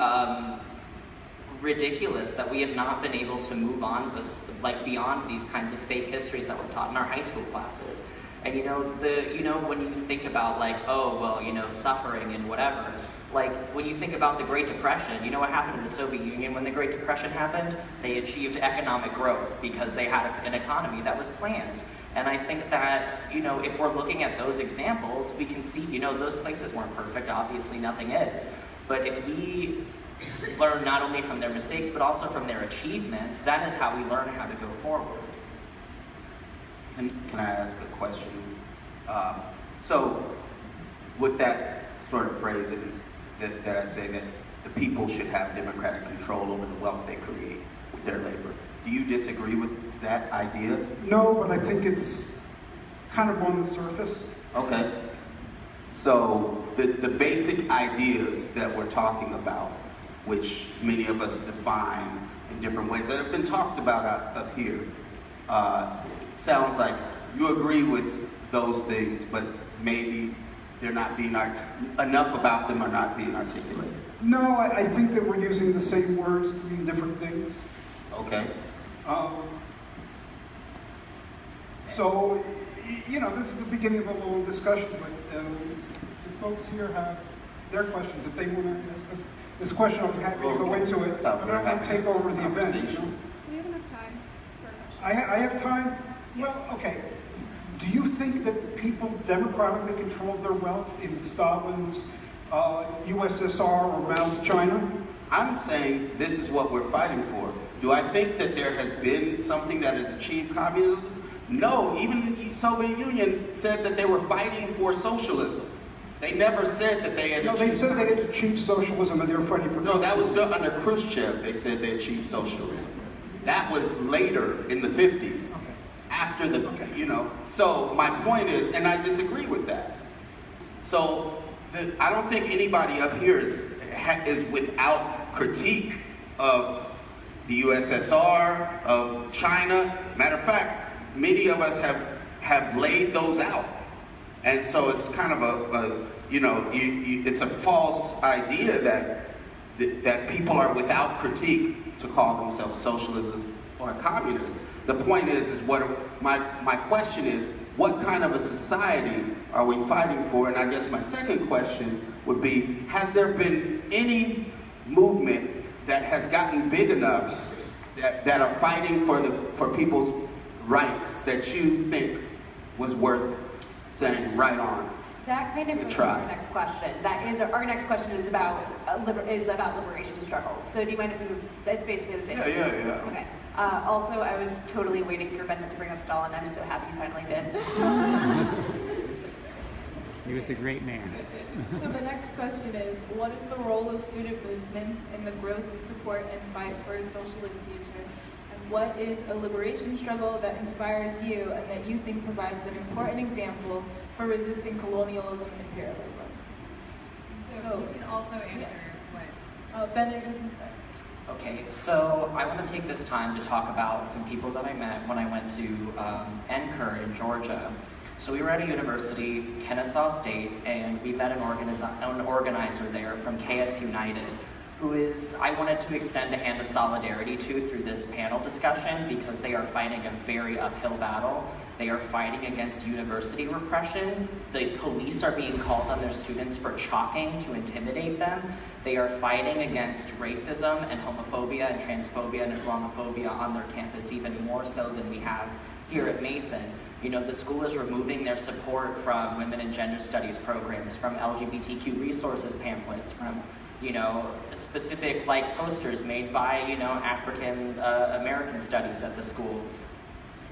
ridiculous that we have not been able to move on like beyond these kinds of fake histories that were taught in our high school classes. And you know, when you think about like, oh, well, you know, suffering and whatever, like when you think about the Great Depression, you know what happened to the Soviet Union when the Great Depression happened? They achieved economic growth because they had an economy that was planned. And I think that, you know, if we're looking at those examples, we can see, you know, those places weren't perfect, obviously nothing is. But if we learn not only from their mistakes, but also from their achievements, that is how we learn how to go forward. And can I ask a question? So, with that sort of phrasing that I say that the people should have democratic control over the wealth they create with their labor, do you disagree with that idea? No, but I think it's kind of on the surface. Okay. So, the basic ideas that we're talking about, which many of us define in different ways that have been talked about up here, sounds like you agree with those things, but maybe they're not being enough about them are not being articulated. No, I think that we're using the same words to mean different things. Okay. So, you know, this is the beginning of a little discussion, but the folks here have their questions. If they want to ask us this question, I'll be happy to go into it. I don't want to take over the event. You know? We have enough time for a question. I have time? Well, okay. Do you think that the people democratically controlled their wealth in Stalin's USSR or Mao's China? I'm saying this is what we're fighting for. Do I think that there has been something that has achieved communism? No, even the Soviet Union said that they were fighting for socialism. They never said that they had No, they said they had achieved socialism and they were fighting for No, that was done under Khrushchev. They said they achieved socialism. That was later in the 50s. Okay. After the, you know. So my point is, and I disagree with that. So I don't think anybody up here is without critique of the USSR, of China. Matter of fact, many of us have laid those out. And so it's kind of it's a false idea that people are without critique to call themselves socialists or communists. The point is what my question is, what kind of a society are we fighting for? And I guess my second question would be, has there been any movement that has gotten big enough that are fighting for people's rights that you think was worth saying right on? That kind of goes to our next question. Our next question is about liberation struggles. So do you mind if it's basically the same? Yeah. Okay. Also, I was totally waiting for Bennett to bring up Stalin. I'm so happy you finally did. He was a great man. So the next question is, what is the role of student movements in the growth, support, and fight for a socialist future? And what is a liberation struggle that inspires you and that you think provides an important example for resisting colonialism and imperialism? So you can also answer what... Bennett, you can start. Okay, so I want to take this time to talk about some people that I met when I went to NCUR in Georgia. So we were at a university, Kennesaw State, and we met an organizer there from KS United, I wanted to extend a hand of solidarity to through this panel discussion, because they are fighting a very uphill battle. They are fighting against university repression. The police are being called on their students for chalking to intimidate them. They are fighting against racism and homophobia and transphobia and Islamophobia on their campus, even more so than we have here at Mason. You know, the school is removing their support from women and gender studies programs, from LGBTQ resources pamphlets, from, you know, specific like posters made by, you know, African American studies at the school.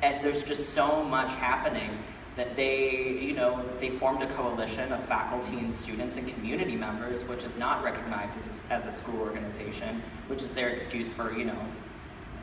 And there's just so much happening that they, you know, they formed a coalition of faculty and students and community members, which is not recognized as a school organization, which is their excuse for, you know,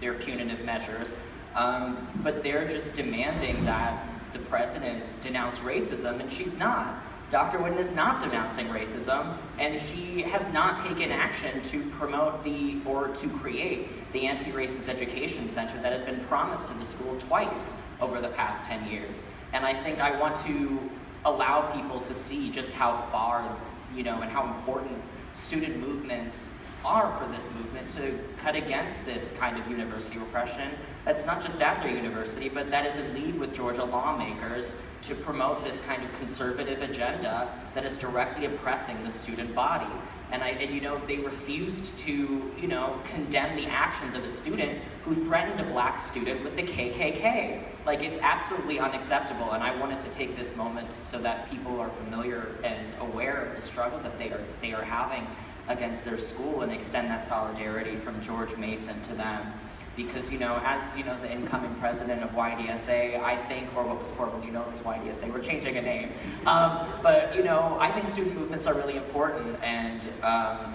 their punitive measures. But they're just demanding that the president denounce racism, and she's not. Dr. Whitten is not denouncing racism, and she has not taken action to promote or to create the Anti-Racist Education Center that had been promised to the school twice over the past 10 years. And I think I want to allow people to see just how far, you know, and how important student movements are for this movement to cut against this kind of university repression that's not just at their university, but that is in league with Georgia lawmakers to promote this kind of conservative agenda that is directly oppressing the student body. And you know, they refused to, you know, condemn the actions of a student who threatened a black student with the KKK. Like, it's absolutely unacceptable, and I wanted to take this moment so that people are familiar and aware of the struggle that they are having against their school, and extend that solidarity from George Mason to them. Because, you know, as, you know, the incoming president of YDSA, I think, or what was formerly known as YDSA, we're changing a name. But, you know, I think student movements are really important, and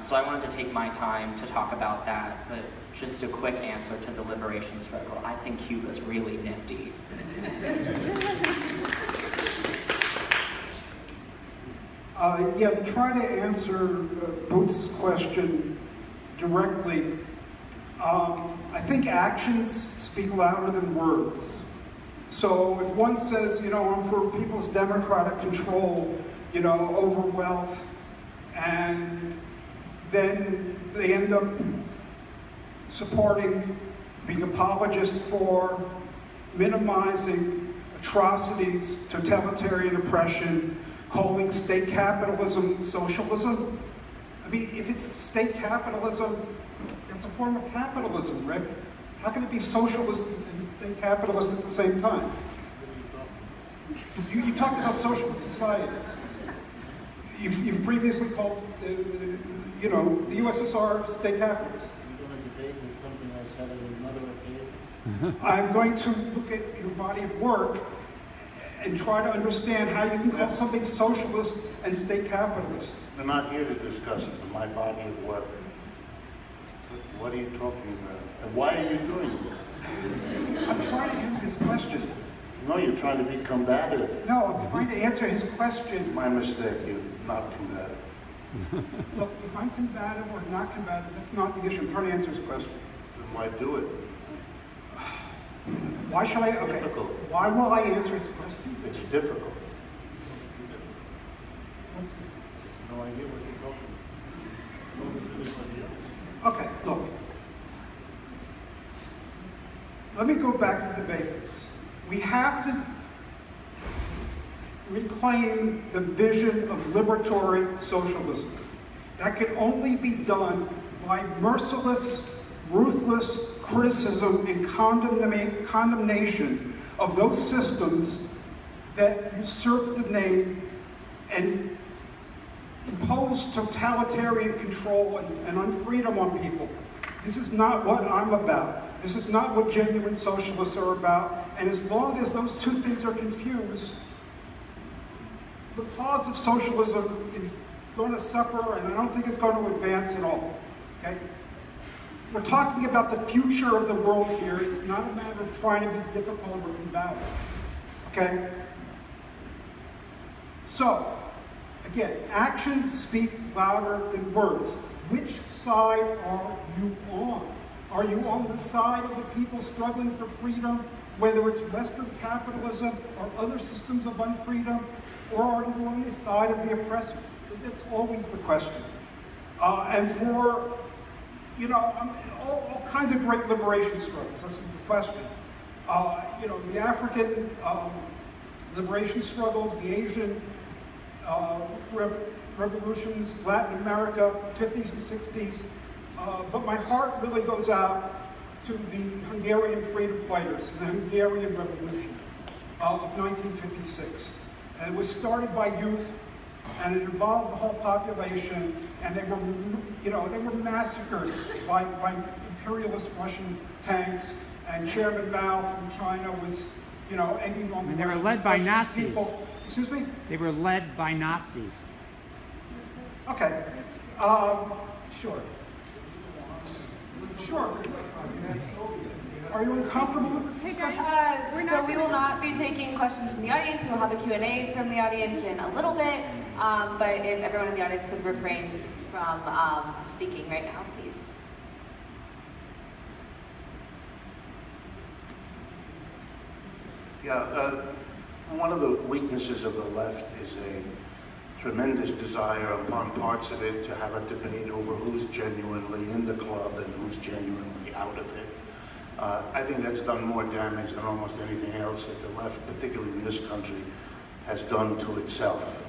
so I wanted to take my time to talk about that. But just a quick answer to the liberation struggle. I think Cuba's really nifty. Yeah, to try to answer Boots's question directly, I think actions speak louder than words. So if one says, you know, I'm for people's democratic control, you know, over wealth, and then they end up supporting, being apologists for minimizing atrocities, totalitarian oppression, calling state capitalism socialism. I mean, if it's state capitalism, it's a form of capitalism, right? How can it be socialist and state capitalist at the same time? You talked about socialist societies. You've previously called, you know, the USSR state capitalist. You're going to debate with something I said on another occasion? I'm going to look at your body of work and try to understand how you can call something socialist and state capitalist. We're not here to discuss it in my body of work. What are you talking about? And why are you doing this? I'm trying to answer his question. No, you're trying to be combative. No, I'm trying to answer his question. My mistake, you're not combative. Look, if I'm combative or not combative, that's not the issue. I'm trying to answer his question. Then why do it? Why should I? Okay. Difficult. Why will I answer his question? It's difficult. No idea what you're talking about. Okay, look. Let me go back to the basics. We have to reclaim the vision of liberatory socialism. That can only be done by merciless, ruthless criticism and condemnation of those systems that usurp the name and impose totalitarian control and unfreedom on people. This is not what I'm about. This is not what genuine socialists are about. And as long as those two things are confused, the cause of socialism is going to suffer, and I don't think it's going to advance at all. Okay? We're talking about the future of the world here. It's not a matter of trying to be difficult or combative. Okay? So, again, actions speak louder than words. Which side are you on? Are you on the side of the people struggling for freedom, whether it's Western capitalism or other systems of unfreedom, or are you on the side of the oppressors? That's always the question. And for you know, all kinds of great liberation struggles. This was the question. You know, the African liberation struggles, the Asian revolutions, Latin America, 50s and 60s. But my heart really goes out to the Hungarian freedom fighters, the Hungarian Revolution of 1956. And it was started by youth, and it involved the whole population, and they were, you know, they were massacred by imperialist Russian tanks, and Chairman Mao from China was, you know, egging on the And they were Russian- led by Russian Nazis. people. Excuse me? They were led by Nazis. Okay. Sure. Sure. Are you uncomfortable with this discussion? So we will not be taking questions from the audience. We'll have a Q&A from the audience in a little bit. But if everyone in the audience could refrain from speaking right now, please. Yeah, one of the weaknesses of the left is a tremendous desire upon parts of it to have a debate over who's genuinely in the club and who's genuinely out of it. I think that's done more damage than almost anything else that the left, particularly in this country, has done to itself.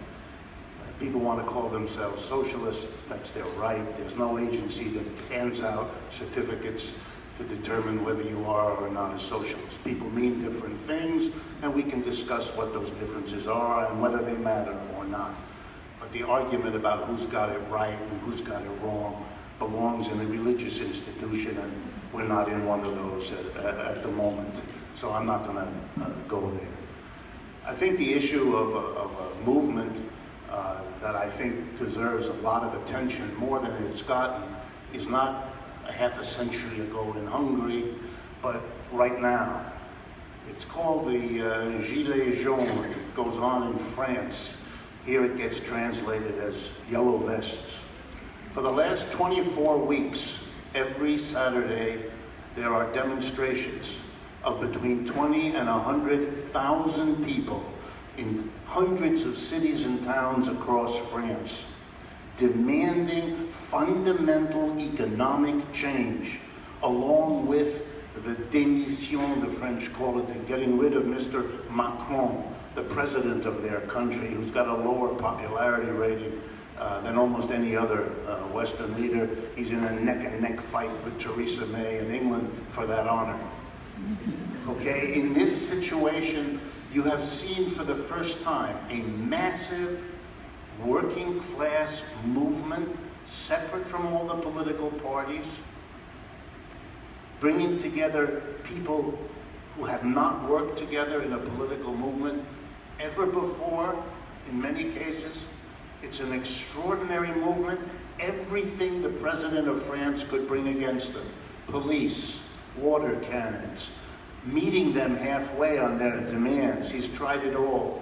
People want to call themselves socialists. That's their right. There's no agency that hands out certificates to determine whether you are or not a socialist. People mean different things, and we can discuss what those differences are and whether they matter or not. But the argument about who's got it right and who's got it wrong belongs in a religious institution, and we're not in one of those at the moment. So I'm not going to go there. I think the issue of a movement that I think deserves a lot of attention, more than it's gotten, is not a half a century ago in Hungary, but right now. It's called the Gilets jaunes. It goes on in France. Here it gets translated as yellow vests. For the last 24 weeks, every Saturday, there are demonstrations of between 20 and 100,000 people in hundreds of cities and towns across France, demanding fundamental economic change, along with the démission, the French call it, and getting rid of Mr. Macron, the president of their country, who's got a lower popularity rating than almost any other Western leader. He's in a neck-and-neck fight with Theresa May in England for that honor. Okay, in this situation, you have seen for the first time a massive working class movement separate from all the political parties, bringing together people who have not worked together in a political movement ever before, in many cases. It's an extraordinary movement. Everything the president of France could bring against them, police, water cannons, meeting them halfway on their demands. He's tried it all.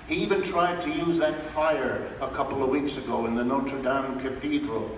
He even tried to use that fire a couple of weeks ago in the Notre Dame Cathedral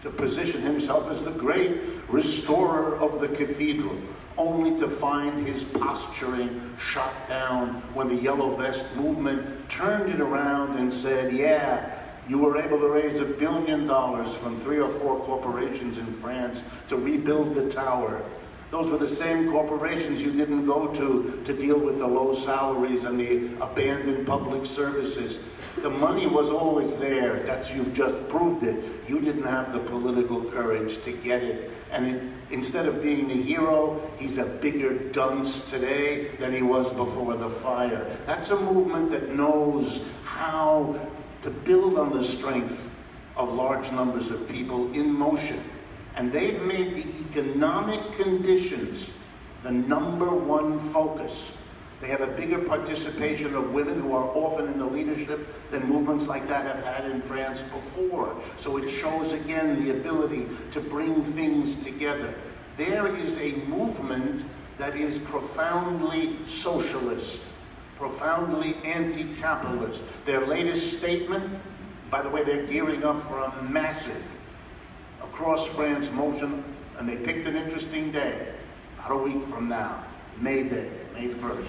to position himself as the great restorer of the cathedral, only to find his posturing shot down when the Yellow Vest movement turned it around and said, yeah, you were able to raise $1 billion from 3 or 4 corporations in France to rebuild the tower. Those were the same corporations you didn't go to deal with the low salaries and the abandoned public services. The money was always there. You've just proved it. You didn't have the political courage to get it. And instead of being a hero, he's a bigger dunce today than he was before the fire. That's a movement that knows how to build on the strength of large numbers of people in motion. And they've made the economic conditions the #1 focus. They have a bigger participation of women who are often in the leadership than movements like that have had in France before. So it shows again the ability to bring things together. There is a movement that is profoundly socialist, profoundly anti-capitalist. Their latest statement, by the way, they're gearing up for a massive across France motion, and they picked an interesting day, about a week from now, May Day, May 1st.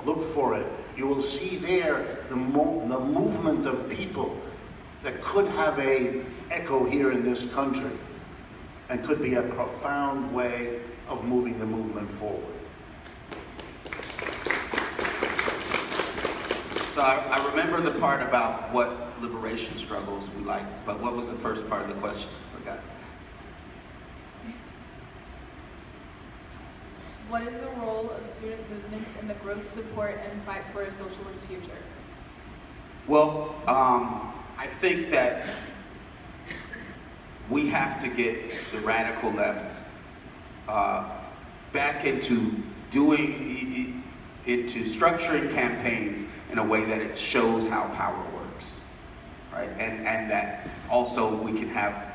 Look for it. You will see there the movement of people that could have a echo here in this country and could be a profound way of moving the movement forward. So I remember the part about what liberation struggles we like, but what was the first part of the question? I forgot. What is the role of student movements in the growth, support, and fight for a socialist future? Well, I think that we have to get the radical left back into structuring campaigns in a way that it shows how power works, right? And that also we can have,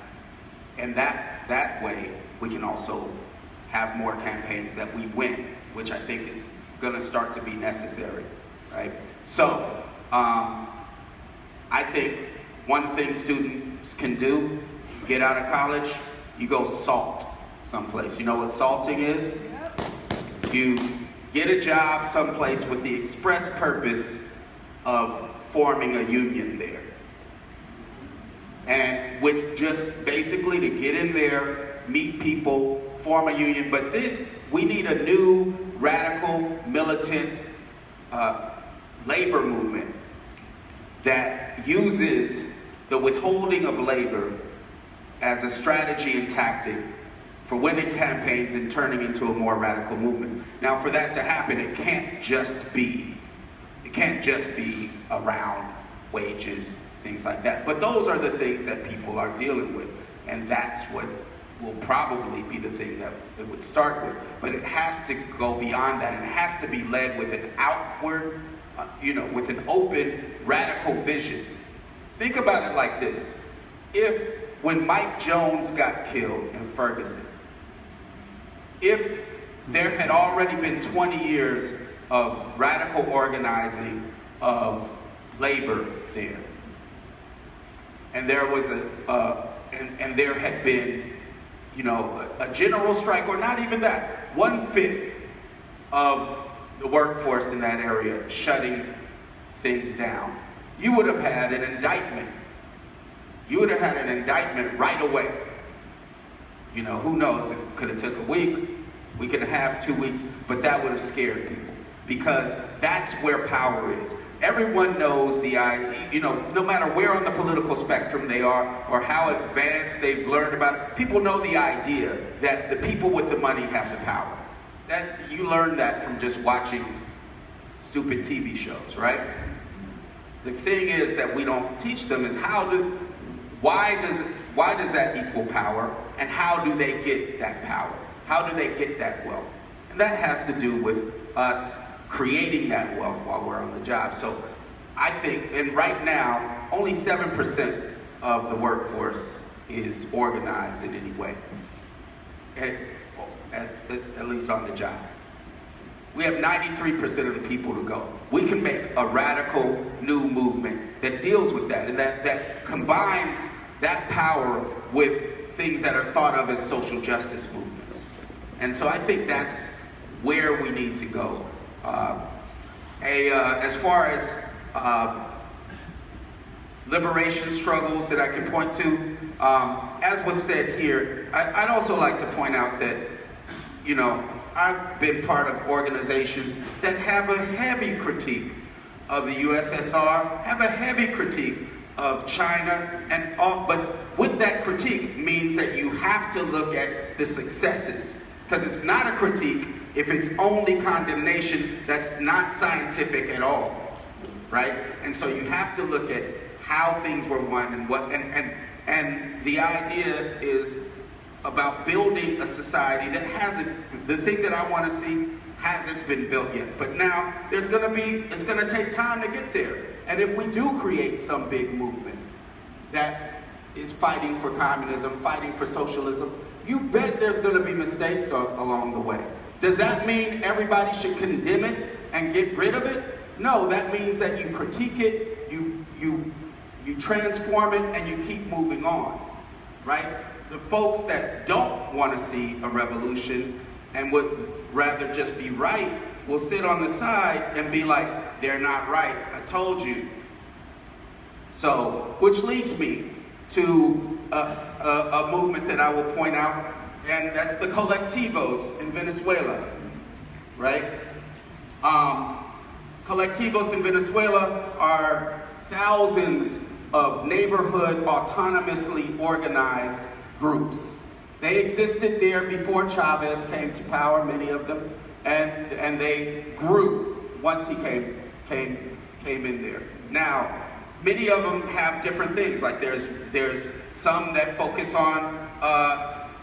and that way we can also have more campaigns that we win, which I think is going to start to be necessary, right? So, I think one thing students can do, get out of college, you go salt someplace. You know what salting is? Yep. You get a job someplace with the express purpose of forming a union there. And with just basically to get in there, meet people, form a union. But we need a new, radical, militant labor movement that uses the withholding of labor as a strategy and tactic for winning campaigns and turning into a more radical movement. Now, for that to happen, it can't just be around wages, things like that. But those are the things that people are dealing with, and that's what will probably be the thing that it would start with. But it has to go beyond that, and it has to be led with an outward, with an open, radical vision. Think about it like this. When Mike Jones got killed in Ferguson, if there had already been 20 years of radical organizing of labor there, and there was and there had been, a general strike, or not even that, 1/5 of the workforce in that area shutting things down, you would have had an indictment. You would have had an indictment right away. Who knows, it could have took a week, we could have 2 weeks, but that would have scared people, because that's where power is. Everyone knows the idea, no matter where on the political spectrum they are or how advanced they've learned about it, people know the idea that the people with the money have the power. That you learn that from just watching stupid TV shows, right? The thing is that we don't teach them is why does that equal power, and how do they get that power? How do they get that wealth? And that has to do with us creating that wealth while we're on the job. So I think, and right now, only 7% of the workforce is organized in any way, at least on the job. We have 93% of the people to go. We can make a radical new movement that deals with that, and that combines that power with things that are thought of as social justice movements. And so I think that's where we need to go. As far as liberation struggles that I can point to, as was said here, I'd also like to point out that, I've been part of organizations that have a heavy critique of the USSR, have a heavy critique of China, but with that critique means that you have to look at the successes, because it's not a critique if it's only condemnation. That's not scientific at all, right? And so you have to look at how things were won and the idea is about building a society that the thing that I want to see hasn't been built yet. But now it's going to take time to get there. And if we do create some big movement that is fighting for communism, fighting for socialism, you bet there's going to be mistakes along the way. Does that mean everybody should condemn it and get rid of it? No, that means that you critique it, you transform it, and you keep moving on, right? The folks that don't want to see a revolution and would rather just be right will sit on the side and be like, they're not right, I told you. So, which leads me to a movement that I will point out, and that's the Colectivos in Venezuela, right? Colectivos in Venezuela are thousands of neighborhood autonomously organized groups. They existed there before Chavez came to power, many of them, and they grew once he came in there. Now, many of them have different things. Like there's some that focus on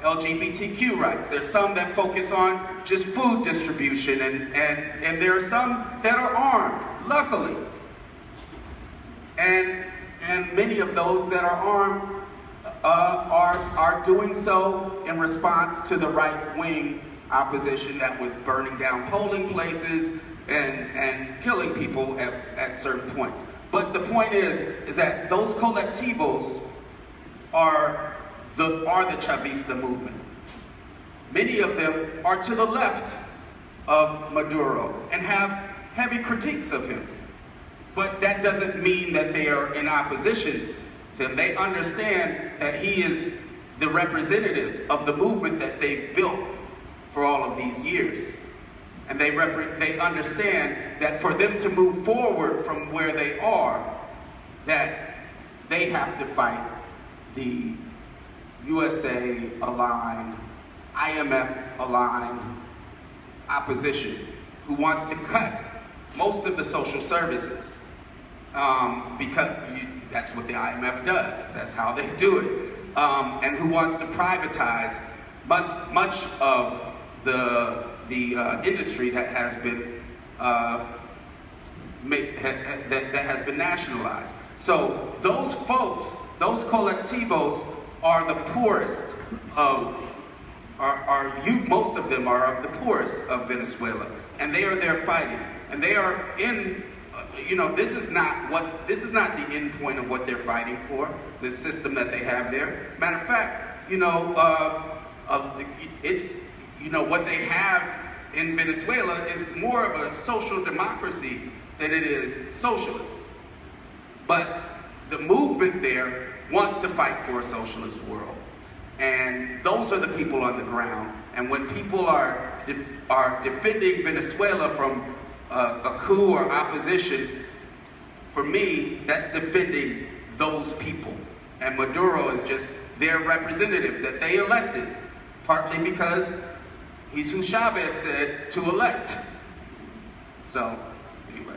LGBTQ rights. There's some that focus on just food distribution, and there are some that are armed, luckily. And many of those that are armed are doing so in response to the right-wing opposition that was burning down polling places and killing people at certain points. But the point is that those colectivos are the Chavista movement. Many of them are to the left of Maduro and have heavy critiques of him. But that doesn't mean that they are in opposition to him. They understand that he is the representative of the movement that they've built for all of these years. And they understand that for them to move forward from where they are, that they have to fight the USA-aligned, IMF-aligned opposition who wants to cut most of the social services because that's what the IMF does. That's how they do it. And who wants to privatize much of the industry that has been that has been nationalized. So those folks, those colectivos, are the poorest of most of them are of the poorest of Venezuela, and they are there fighting, and they are in. This is not the end point of what they're fighting for. The system that they have there. Matter of fact, it's what they have in Venezuela is more of a social democracy than it is socialist. But the movement there wants to fight for a socialist world. And those are the people on the ground. And when people are defending Venezuela from a coup or opposition, for me, that's defending those people. And Maduro is just their representative that they elected, partly because he's who Chavez said to elect. So, anyway.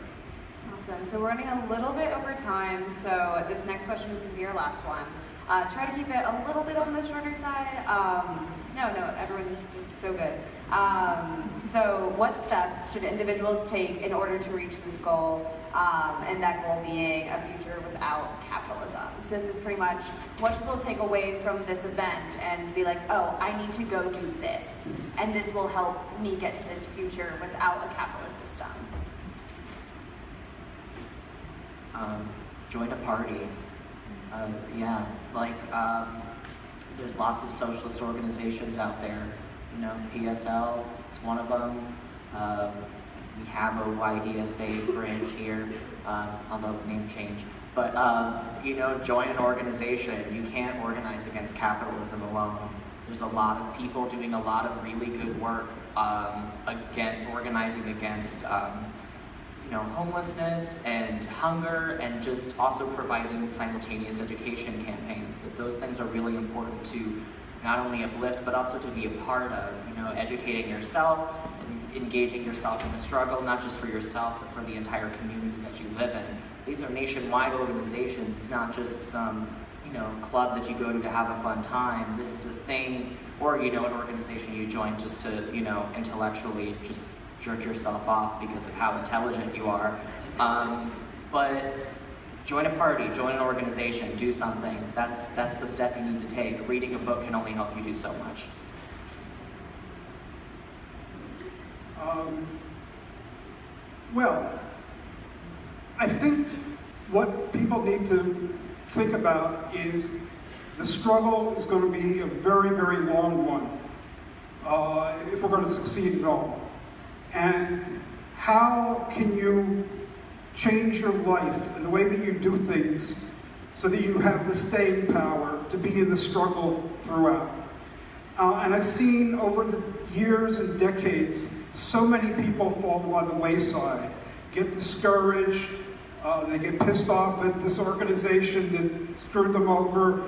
Awesome. So we're running a little bit over time, so this next question is going to be our last one. Try to keep it a little bit on the shorter side. No, everyone did so good. So what steps should individuals take in order to reach this goal, and that goal being a future without capitalism? So this is pretty much what people take away from this event and be like, oh, I need to go do this, and this will help me get to this future without a capitalist system. Join a party. There's lots of socialist organizations out there. PSL is one of them. We have a YDSA branch here, although name change. But, join an organization. You can't organize against capitalism alone. There's a lot of people doing a lot of really good work organizing against homelessness and hunger, and just also providing simultaneous education campaigns. Those things are really important to not only uplift, but also to be a part of, educating yourself and engaging yourself in the struggle, not just for yourself, but for the entire community that you live in. These are nationwide organizations. It's not just some, club that you go to have a fun time. This is a thing, or, an organization you join just to, intellectually just jerk yourself off because of how intelligent you are. But join a party, join an organization, do something. That's the step you need to take. Reading a book can only help you do so much. Well, I think what people need to think about is the struggle is going to be a very, very long one if we're going to succeed at all. And how can you change your life and the way that you do things so that you have the staying power to be in the struggle throughout. And I've seen over the years and decades, so many people fall by the wayside, get discouraged, they get pissed off at this organization that screwed them over,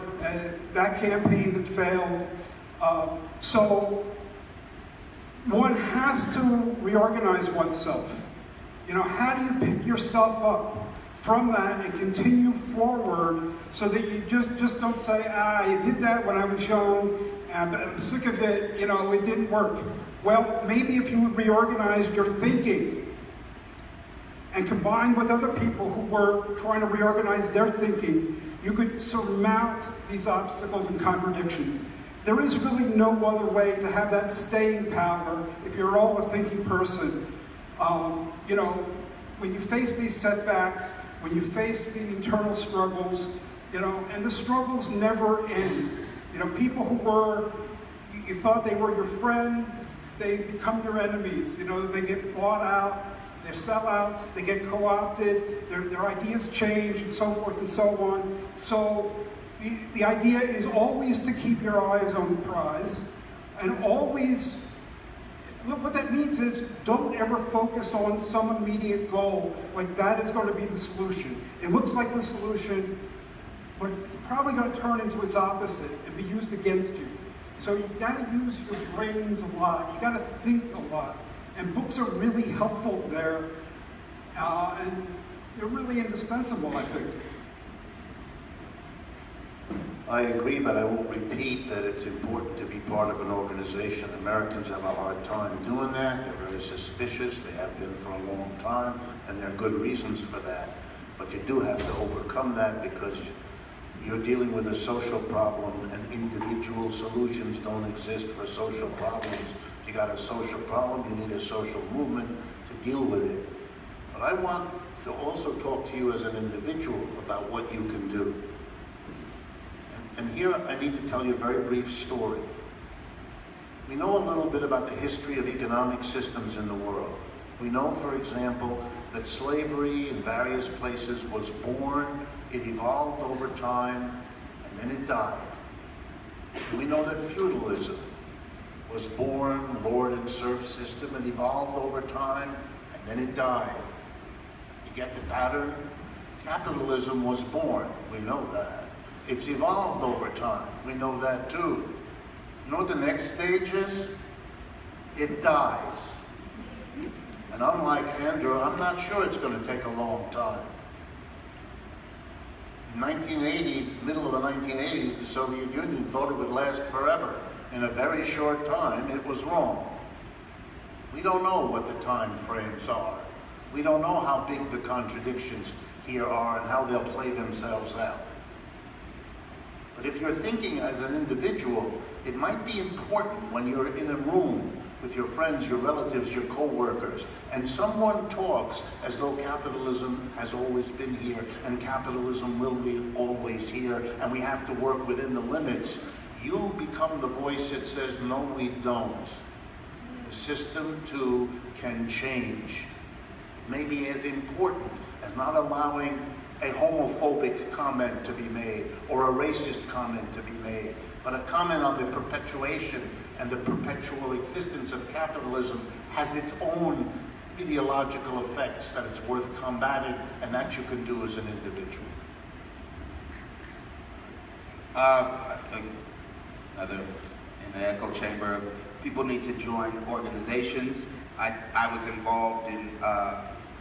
that campaign that failed. So one has to reorganize oneself. You know, how do you pick yourself up from that and continue forward so that you just don't say, you did that when I was young, and I'm sick of it, you know, it didn't work. Well, maybe if you would reorganize your thinking and combine with other people who were trying to reorganize their thinking, you could surmount these obstacles and contradictions. There is really no other way to have that staying power if you're all a thinking person. You know, when you face these setbacks, when you face the internal struggles, you know, and the struggles never end. You know, people who were, you thought they were your friend, they become your enemies. You know, they get bought out, they're sellouts, they get co-opted, their ideas change, and so forth and so on. So the idea is always to keep your eyes on the prize, and always, what that means is don't ever focus on some immediate goal, like that is going to be the solution. It looks like the solution, but it's probably going to turn into its opposite and be used against you. So you've got to use your brains a lot. You've got to think a lot. And books are really helpful there. And they're really indispensable, I think. I agree, but I won't repeat that it's important to be part of an organization. Americans have a hard time doing that. They're very suspicious. They have been for a long time, and there are good reasons for that. But you do have to overcome that because you're dealing with a social problem, and individual solutions don't exist for social problems. If you got a social problem, you need a social movement to deal with it. But I want to also talk to you as an individual about what you can do. And here I need to tell you a very brief story. We know a little bit about the history of economic systems in the world. We know, for example, that slavery in various places was born, it evolved over time, and then it died. And we know that feudalism was born, lord and serf system, and evolved over time, and then it died. You get the pattern? Capitalism was born, we know that. It's evolved over time. We know that too. You know what the next stage is? It dies. And unlike Andrew, I'm not sure it's going to take a long time. In 1980, middle of the 1980s, the Soviet Union thought it would last forever. In a very short time, it was wrong. We don't know what the time frames are. We don't know how big the contradictions here are and how they'll play themselves out. But if you're thinking as an individual, it might be important when you're in a room with your friends, your relatives, your co-workers, and someone talks as though capitalism has always been here and capitalism will be always here and we have to work within the limits. You become the voice that says, no, we don't. The system too can change. It may be as important as not allowing a homophobic comment to be made or a racist comment to be made, but a comment on the perpetuation and the perpetual existence of capitalism has its own ideological effects that it's worth combating, and that you can do as an individual. Another in the echo chamber of people need to join organizations. I was involved in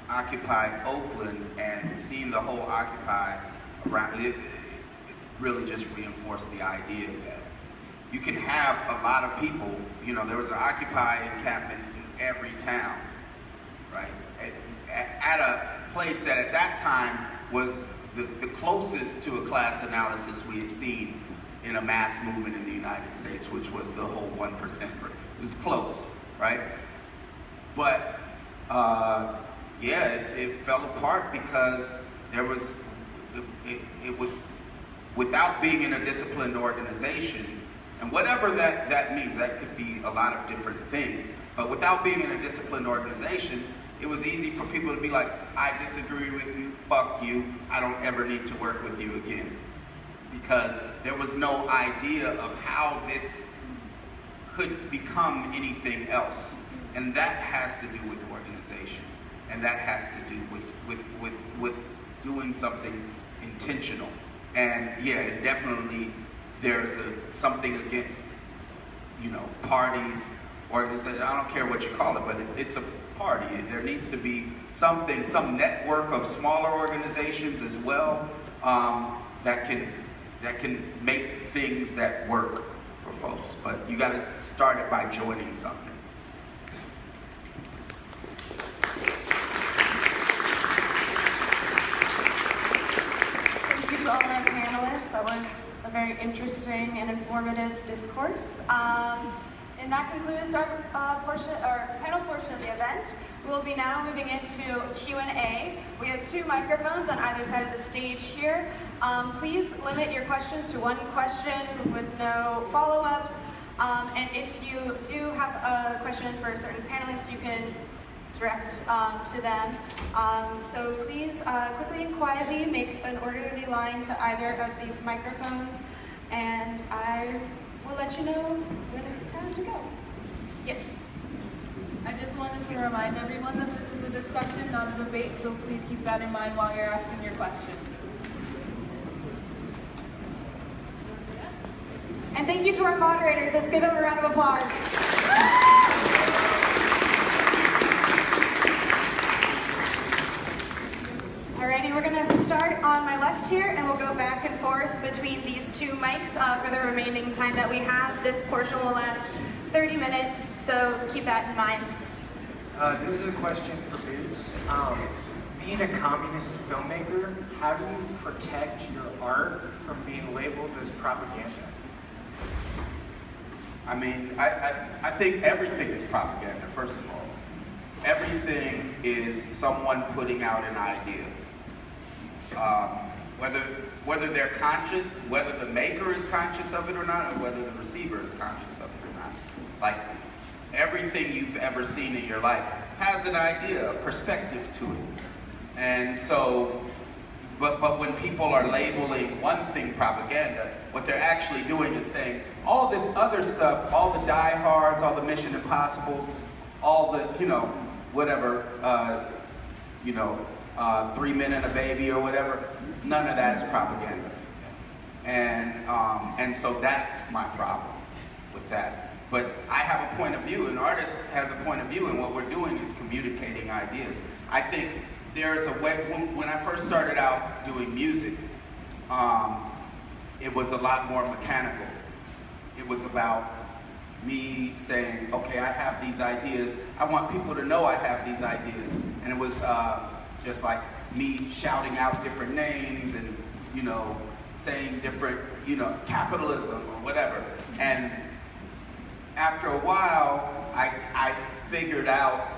Occupy Oakland, and seeing the whole Occupy around it really just reinforced the idea that you can have a lot of people. You know, there was an Occupy encampment in every town, right? At a place that at that time was the closest to a class analysis we had seen in a mass movement in the United States, which was the whole 1%. It was close, right? But yeah, it fell apart because there was, it was, without being in a disciplined organization, and whatever that means, that could be a lot of different things, but without being in a disciplined organization, it was easy for people to be like, I disagree with you, fuck you, I don't ever need to work with you again. Because there was no idea of how this could become anything else. And that has to do with organization. And that has to do with doing something intentional. And yeah, definitely there's something against, parties, organizations, I don't care what you call it, but it's a party. There needs to be some network of smaller organizations as well that can make things that work for folks. But you got to start it by joining something. Thank you to all our panelists. That was a very interesting and informative discourse. And that concludes our panel portion of the event. We will be now moving into Q&A. We have 2 microphones on either side of the stage here. Please limit your questions to 1 question with no follow-ups. And if you do have a question for a certain panelist, you can direct to them. So please quickly and quietly make an orderly line to either of these microphones, and I will let you know when it's time to go. Yes. I just wanted to remind everyone that this is a discussion, not a debate, so please keep that in mind while you're asking your questions. And thank you to our moderators. Let's give them a round of applause. Alrighty, we're gonna start on my left here, and we'll go back and forth between these 2 mics for the remaining time that we have. This portion will last 30 minutes, so keep that in mind. This is a question for Boots. Being a communist filmmaker, how do you protect your art from being labeled as propaganda? I mean, I think everything is propaganda, first of all. Everything is someone putting out an idea. Whether they're conscious, whether the maker is conscious of it or not, or whether the receiver is conscious of it or not. Like, everything you've ever seen in your life has an idea, a perspective to it. And so, but when people are labeling one thing propaganda, what they're actually doing is saying, all this other stuff, all the diehards, all the Mission Impossibles, all the, whatever, 3 Men and a Baby or whatever, none of that is propaganda. And so that's my problem with that. But I have a point of view, an artist has a point of view, and what we're doing is communicating ideas. I think there's a way, when I first started out doing music, it was a lot more mechanical. It was about me saying, okay, I have these ideas. I want people to know I have these ideas. And it was just like me shouting out different names and, saying different, capitalism or whatever. And after a while, I figured out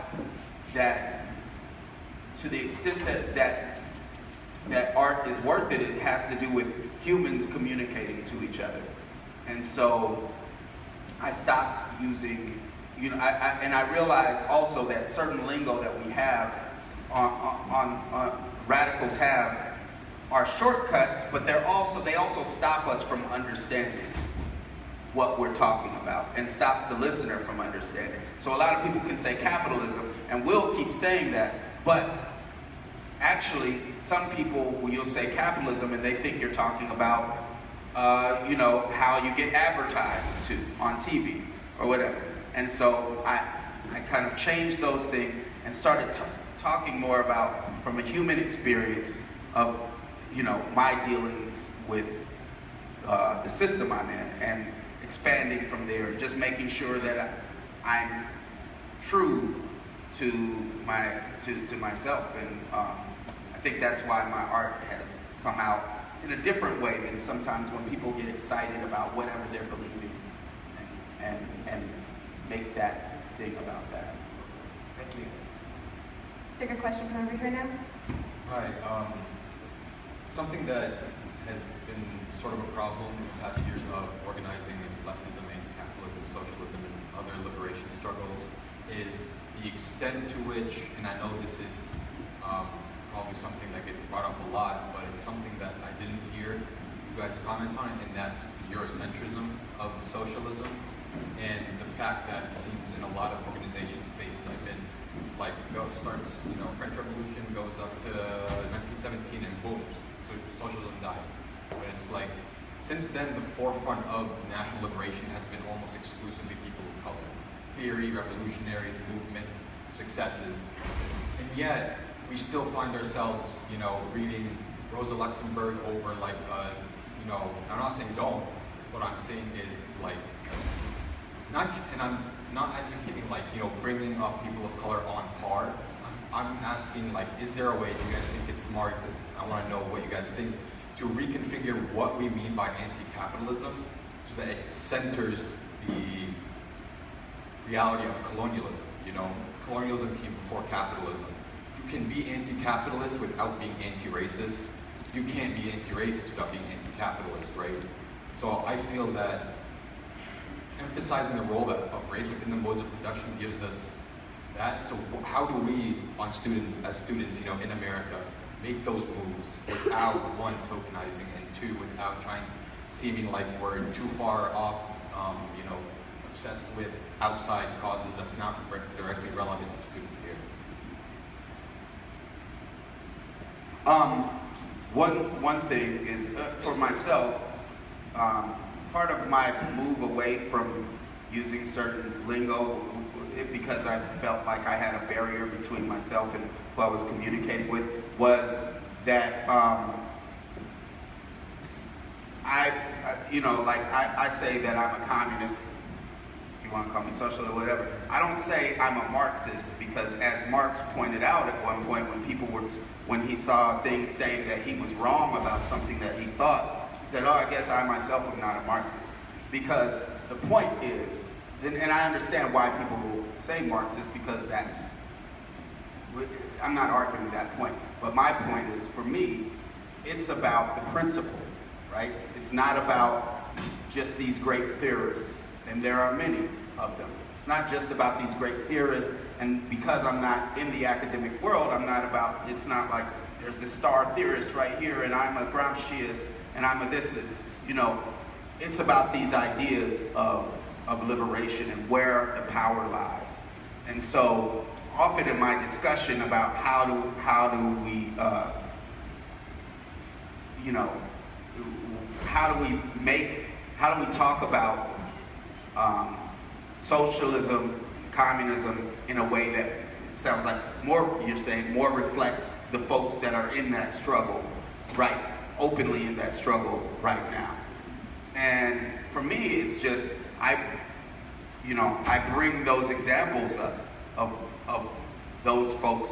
that to the extent that art is worth it, it has to do with humans communicating to each other. And so I stopped using, and I realized also that certain lingo that we have on radicals have are shortcuts, but they also stop us from understanding what we're talking about and stop the listener from understanding. So a lot of people can say capitalism, and we'll keep saying that, but actually some people, you'll say capitalism and they think you're talking about how you get advertised to on TV or whatever. And so I kind of changed those things and started talking more about from a human experience of my dealings with the system I'm in, and expanding from there, just making sure that I'm true to myself. And I think that's why my art has come out in a different way than sometimes when people get excited about whatever they're believing and make that thing about that. Thank you. Take a question from over here now. Hi. Something that has been sort of a problem in the past years of organizing in leftism, anti-capitalism, socialism, and other liberation struggles is the extent to which, and I know this is probably something that gets brought up a lot, but it's something that I didn't hear you guys comment on, and that's the Eurocentrism of socialism, and the fact that it seems in a lot of organization spaces I've been, it's like starts, French Revolution goes up to 1917 and boom, so socialism died. But it's like, since then the forefront of national liberation has been almost exclusively people of color. Theory, revolutionaries, movements, successes, and yet we still find ourselves, reading Rosa Luxemburg over like, I'm not saying don't. What I'm saying is like, I'm not advocating like, bringing up people of color on par. I'm asking like, is there a way? Do you guys think it's smart? Because I want to know what you guys think, to reconfigure what we mean by anti-capitalism, so that it centers the reality of colonialism. Colonialism came before capitalism. You can be anti-capitalist without being anti-racist. You can't be anti-racist without being anti-capitalist, right? So I feel that emphasizing the role of race within the modes of production gives us that. So how do we, as students, in America, make those moves without, one, tokenizing, and two, without seeming like we're too far off, obsessed with outside causes that's not directly relevant to students here? One thing is, for myself, part of my move away from using certain lingo, because I felt like I had a barrier between myself and who I was communicating with, was that I say that I'm a communist, if you want to call me socialist or whatever. I don't say I'm a Marxist, because as Marx pointed out at one point, when he saw things saying that he was wrong about something that he thought, he said, I guess I myself am not a Marxist. Because the point is, and I understand why people will say Marxist, because I'm not arguing that point, but my point is, for me, it's about the principle, right? It's not about just these great theorists, and there are many of them. It's not just about these great theorists, and because I'm not in the academic world, it's not like there's this star theorist right here, and I'm a Gramsciist, and I'm a this is, it's about these ideas of liberation and where the power lies. And so often in my discussion about how do we talk about socialism, communism in a way that sounds like more reflects the folks that are in that struggle, right, openly in that struggle right now. And for me, it's just, I bring those examples up of those folks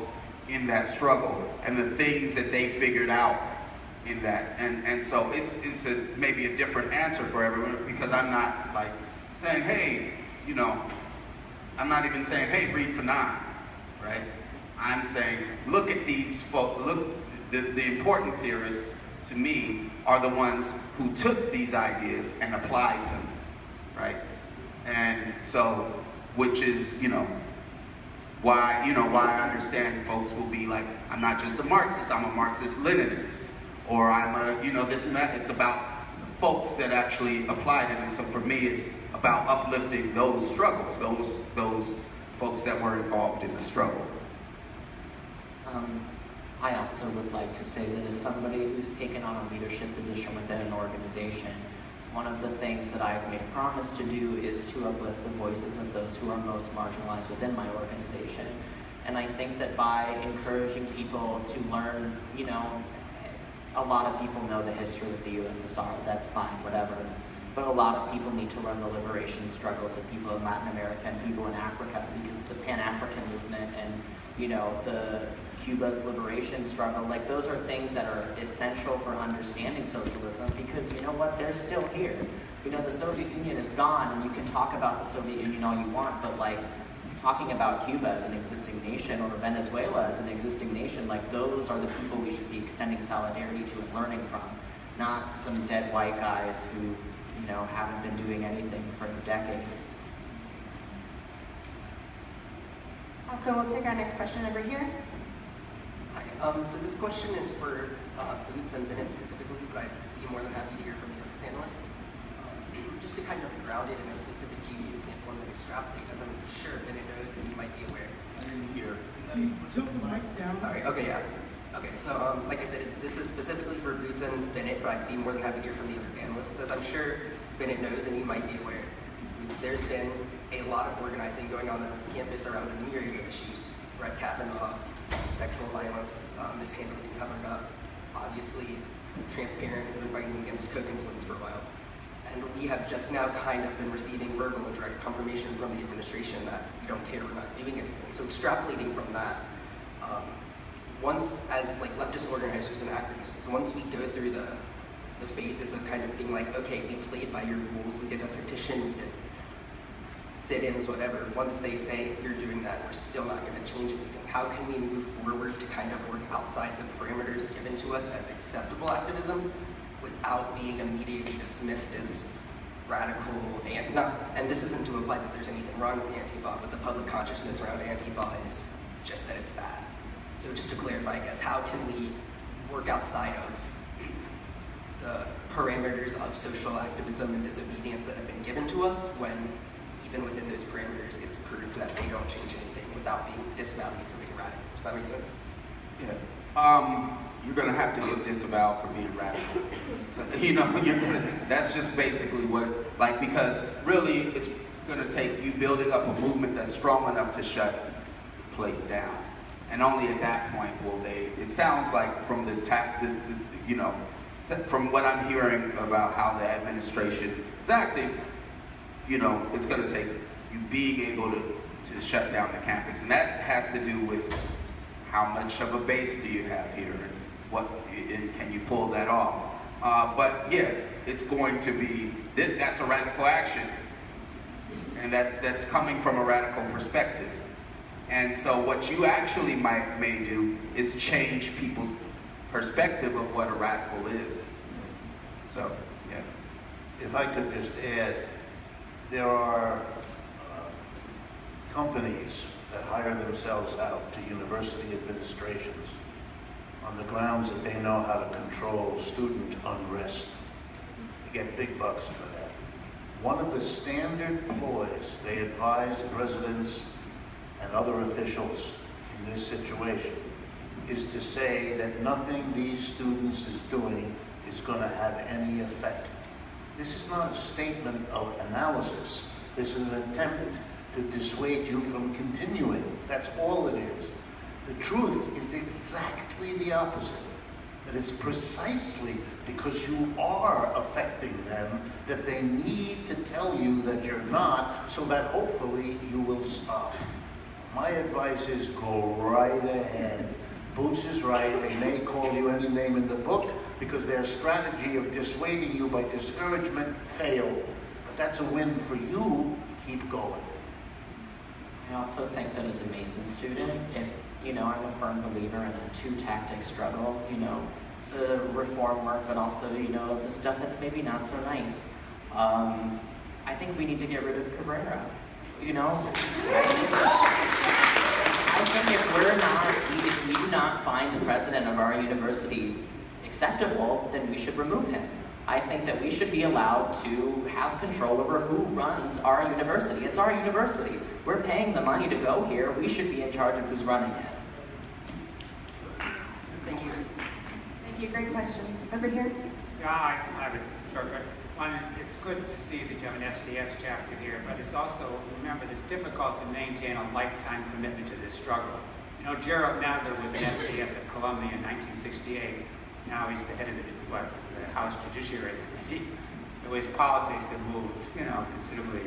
in that struggle and the things that they figured out in that. And so it's maybe a different answer for everyone, because I'm not like saying, hey, I'm not even saying, hey, read Fanon, right? I'm saying, look at these folks, the important theorists to me are the ones who took these ideas and applied them, right? And so, which is, why I understand folks will be like, I'm not just a Marxist, I'm a Marxist-Leninist, or I'm a, this and that. It's about folks that actually applied it. And so for me, it's about uplifting those struggles, those folks that were involved in the struggle. I also would like to say that as somebody who's taken on a leadership position within an organization, one of the things that I've made a promise to do is to uplift the voices of those who are most marginalized within my organization. And I think that by encouraging people to learn, a lot of people know the history of the USSR, that's fine, whatever. But a lot of people need to learn the liberation struggles of people in Latin America and people in Africa, because the Pan-African movement and, the Cuba's liberation struggle, like those are things that are essential for understanding socialism, because you know what, they're still here. The Soviet Union is gone, and you can talk about the Soviet Union all you want, but like talking about Cuba as an existing nation or Venezuela as an existing nation, like those are the people we should be extending solidarity to and learning from, not some dead white guys who, haven't been doing anything for decades. So we'll take our next question over here. Hi. So this question is for Boots and Bennett specifically, but I'd be more than happy to hear from the other panelists. Just to kind of ground it in a specific GU example and then extrapolate, as I'm sure Bennett knows and you might be aware. I didn't hear. Tilt the mic down. Sorry. Okay. Yeah. Okay. So like I said, this is specifically for Boots and Bennett, but I'd be more than happy to hear from the other panelists, as I'm sure Bennett knows and you might be aware. Boots, there's been a lot of organizing going on this campus around a myriad of issues. Brett Kavanaugh, sexual violence, mishandling and covering up. Obviously, Transparent has been fighting against Coke influence for a while. And we have just now kind of been receiving verbal and direct confirmation from the administration that we don't care, we're not doing anything. So extrapolating from that, once as like leftist organizers and activists, once we go through the phases of kind of being like, okay, we played by your rules, we did a petition, we did sit-ins, whatever, once they say you're doing that, we're still not going to change anything. How can we move forward to kind of work outside the parameters given to us as acceptable activism without being immediately dismissed as radical and this isn't to imply that there's anything wrong with Antifa, but the public consciousness around Antifa is just that it's bad. So just to clarify, I guess, how can we work outside of the parameters of social activism and disobedience that have been given to us when even within those parameters, it's proved that they don't change anything without being disvalued for being radical. Does that make sense? Yeah. You're gonna have to get disavowed for being radical. So, that's just basically what, because really it's gonna take you building up a movement that's strong enough to shut the place down. And only at that point will they, it sounds like from from what I'm hearing about how the administration is acting, it's going to take you being able to shut down the campus. And that has to do with how much of a base do you have here and can you pull that off. But yeah, it's going to be, that's a radical action. And that's coming from a radical perspective. And so what you actually may do is change people's perspective of what a radical is. So, yeah. If I could just add, there are companies that hire themselves out to university administrations on the grounds that they know how to control student unrest. They get big bucks for that. One of the standard ploys they advise presidents and other officials in this situation is to say that nothing these students is doing is going to have any effect. This is not a statement of analysis. This is an attempt to dissuade you from continuing. That's all it is. The truth is exactly the opposite. That it's precisely because you are affecting them that they need to tell you that you're not, so that hopefully you will stop. My advice is go right ahead. Boots is right. They may call you any name in the book because their strategy of dissuading you by discouragement failed. But that's a win for you. Keep going. I also think that as a Mason student, if, I'm a firm believer in a two-tactic struggle, the reform work, but also, the stuff that's maybe not so nice. I think we need to get rid of Cabrera. I think if we do not find the president of our university acceptable, then we should remove him. I think that we should be allowed to have control over who runs our university. It's our university. We're paying the money to go here. We should be in charge of who's running it. Thank you. Thank you. Great question. Over here. Yeah, I have a short question. One, it's good to see that you have an SDS chapter here, but it's also, remember, it's difficult to maintain a lifetime commitment to this struggle. Gerald Nadler was an SDS at Columbia in 1968. Now he's the head of the House Judiciary Committee. So his politics have moved, considerably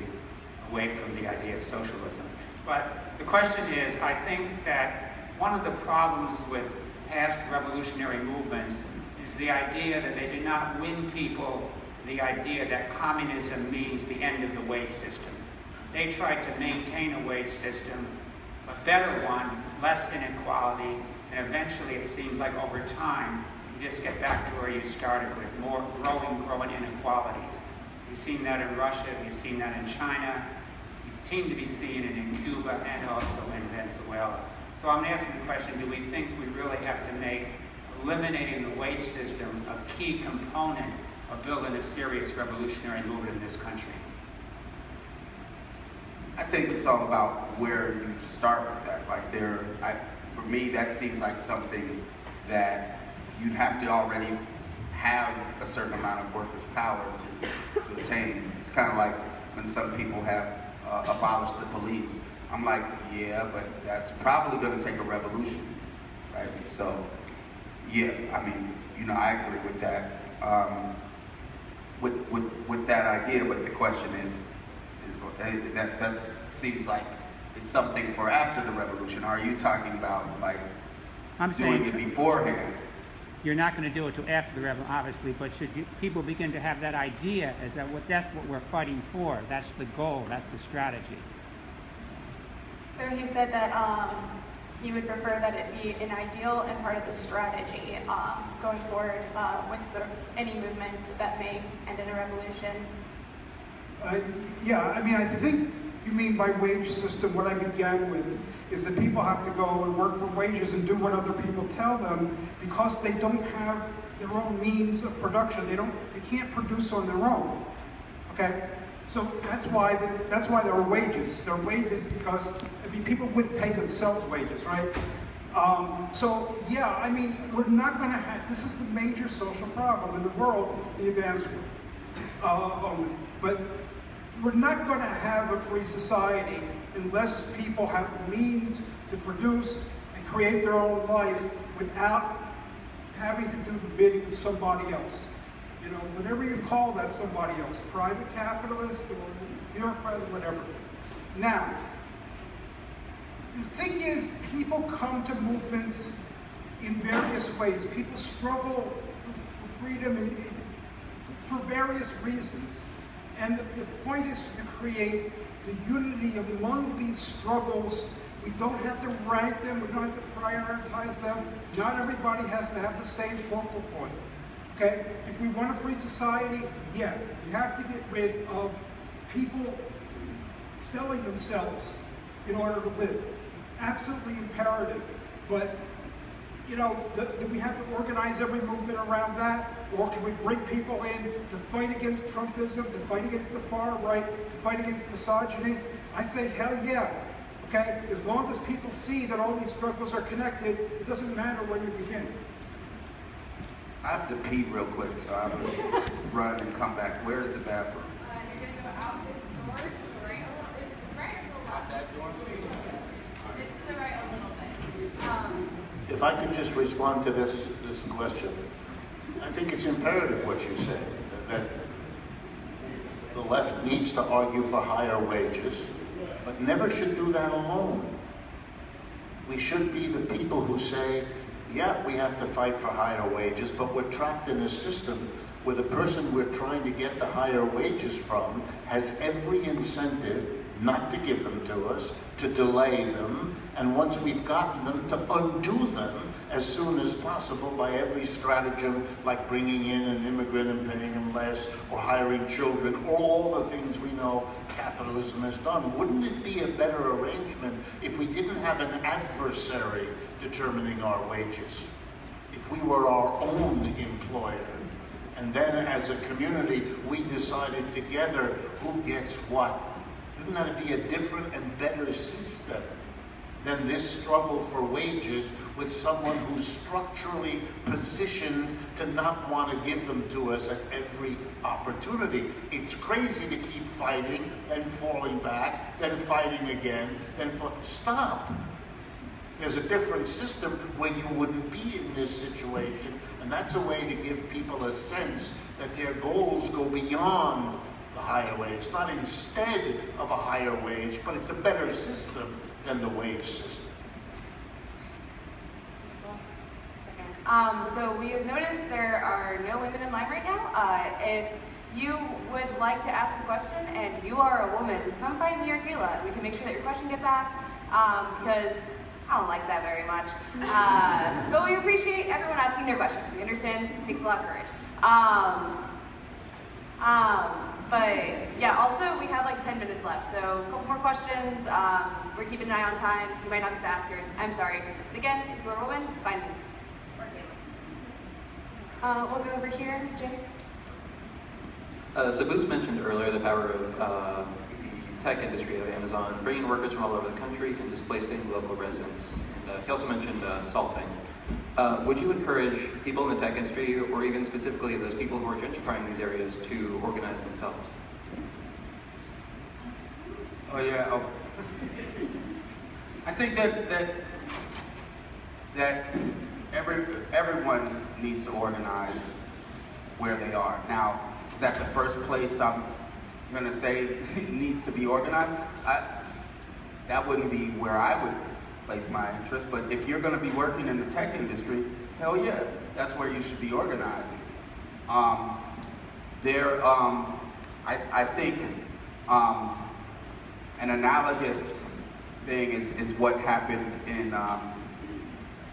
away from the idea of socialism. But the question is, I think that one of the problems with past revolutionary movements is the idea that they did not win people to the idea that communism means the end of the wage system. They tried to maintain a wage system, a better one, less inequality, and eventually it seems like over time, you just get back to where you started with more growing inequalities. You've seen that in Russia, you've seen that in China, seem to be seeing it in Cuba and also in Venezuela. So I'm asking the question, do we think we really have to make eliminating the wage system a key component of building a serious revolutionary movement in this country? I think it's all about where you start with that. Like for me, that seems like something that you'd have to already have a certain amount of workers' power to attain. It's kind of like when some people have abolished the police. I'm like, yeah, but that's probably going to take a revolution, right? So, yeah, I mean, I agree with that, with that idea. But the question is that seems like it's something for after the revolution. Are you talking about like doing it beforehand? You're not going to do it till after the revolution, obviously, but should people begin to have that idea as that's what we're fighting for, that's the goal, that's the strategy. So he said that he would prefer that it be an ideal and part of the strategy going forward with any movement that may end in a revolution. Yeah, I mean, I think you mean by wage system what I began with is that people have to go and work for wages and do what other people tell them because they don't have their own means of production. They can't produce on their own. Okay, so that's why there are wages. There are wages because people wouldn't pay themselves wages, right? So yeah, I mean, we're not going to have. This is the major social problem in the world, the advancement. But we're not going to have a free society unless people have means to produce and create their own life without having to do the bidding of somebody else. Whatever you call that somebody else, private capitalist or bureaucrat or whatever. Now, the thing is, people come to movements in various ways. People struggle for freedom and for various reasons. And the point is to create the unity among these struggles. We don't have to rank them, we don't have to prioritize them. Not everybody has to have the same focal point. Okay? If we want a free society, yeah, we have to get rid of people selling themselves in order to live. Absolutely imperative. But do we have to organize every movement around that? Or can we bring people in to fight against Trumpism, to fight against the far right, to fight against misogyny? I say, hell yeah. Okay? As long as people see that all these struggles are connected, it doesn't matter where you begin. I have to pee real quick, so I'm going to run and come back. Where is the bathroom? You're going to go out this door to the right a little bit. Is it the right or the left? Out that door? It's to the right a little bit. If I could just respond to this question. I think it's imperative what you say, that the left needs to argue for higher wages, but never should do that alone. We should be the people who say, yeah, we have to fight for higher wages, but we're trapped in a system where the person we're trying to get the higher wages from has every incentive not to give them to us, to delay them, and once we've gotten them, to undo them as soon as possible by every stratagem, like bringing in an immigrant and paying him less, or hiring children, or all the things we know capitalism has done. Wouldn't it be a better arrangement if we didn't have an adversary determining our wages? If we were our own employer, and then as a community, we decided together who gets what. Wouldn't that be a different and better system than this struggle for wages with someone who's structurally positioned to not want to give them to us at every opportunity? It's crazy to keep fighting, then falling back, then fighting again, stop. There's a different system where you wouldn't be in this situation, and that's a way to give people a sense that their goals go beyond the higher wage. It's not instead of a higher wage, but it's a better system than the wage system. So we have noticed there are no women in line right now. If you would like to ask a question and you are a woman, come find me or Kayla. We can make sure that your question gets asked because I don't like that very much. But we appreciate everyone asking their questions. We understand it takes a lot of courage. But yeah, also we have like 10 minutes left, so a couple more questions. We're keeping an eye on time. You might not get the askers. I'm sorry. But again, if you're a woman, find me. We'll go over here, Jay. So Booth mentioned earlier the power of the tech industry of Amazon, bringing workers from all over the country and displacing local residents. And he also mentioned salting. Would you encourage people in the tech industry, or even specifically those people who are gentrifying these areas, to organize themselves? Oh yeah. Oh. I think that everyone needs to organize where they are. Now, is that the first place I'm going to say needs to be organized? That wouldn't be where I would place my interest. But if you're going to be working in the tech industry, hell yeah, that's where you should be organizing. I think an analogous thing is what happened in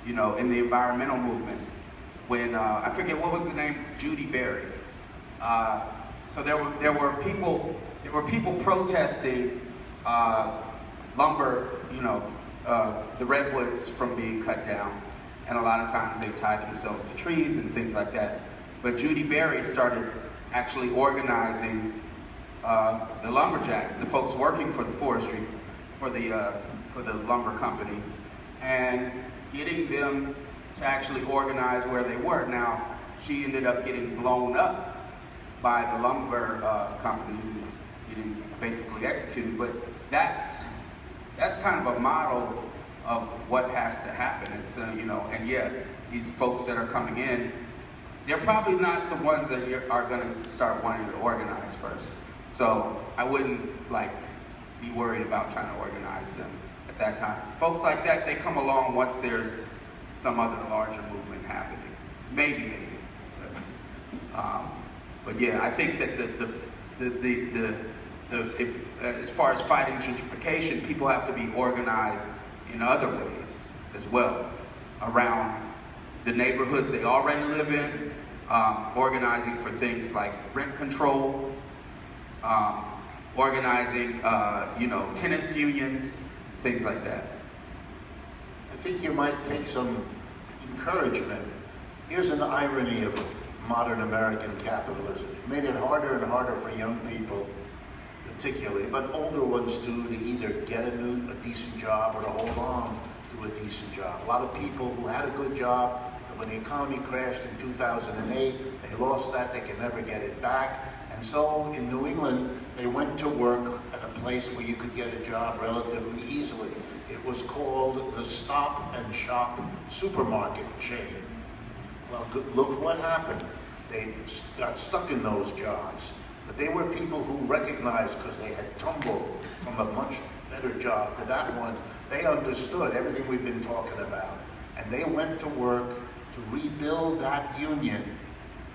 in the environmental movement when I forget what was the name, Judy Berry. So there were people protesting lumber, the redwoods from being cut down, and a lot of times they tied themselves to trees and things like that. But Judy Berry started actually organizing the lumberjacks, the folks working for the forestry, for the lumber companies, and getting them to actually organize where they were. Now, she ended up getting blown up by the lumber companies and getting basically executed. But that's kind of a model of what has to happen. It's and yeah, these folks that are coming in, they're probably not the ones that are going to start wanting to organize first. So I wouldn't be worried about trying to organize them at that time. Folks like that, they come along once there's some other larger movement happening. Maybe they do. But yeah, I think that if as far as fighting gentrification, people have to be organized in other ways as well around the neighborhoods they already live in, organizing for things like rent control, organizing, tenants unions, things like that. I think you might take some encouragement. Here's an irony of modern American capitalism. It's made it harder and harder for young people, particularly, but older ones too, to either get a decent job or to hold on to a decent job. A lot of people who had a good job, when the economy crashed in 2008, they lost that, they can never get it back. And so in New England, they went to work at a place where you could get a job relatively easily. It was called the Stop and Shop supermarket chain. Well, look what happened. They got stuck in those jobs. But they were people who recognized, because they had tumbled from a much better job to that one, they understood everything we've been talking about. And they went to work to rebuild that union.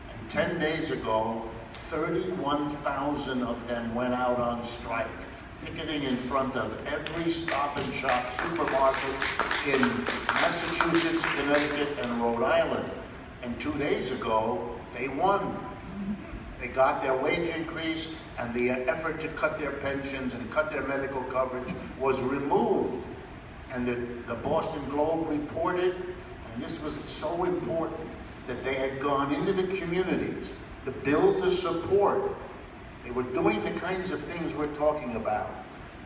And 10 days ago, 31,000 of them went out on strike, picketing in front of every Stop and Shop supermarket in Massachusetts, Connecticut, and Rhode Island. And 2 days ago, they won. They got their wage increase, and the effort to cut their pensions and cut their medical coverage was removed. And the Boston Globe reported, and this was so important, that they had gone into the communities to build the support. They were doing the kinds of things we're talking about.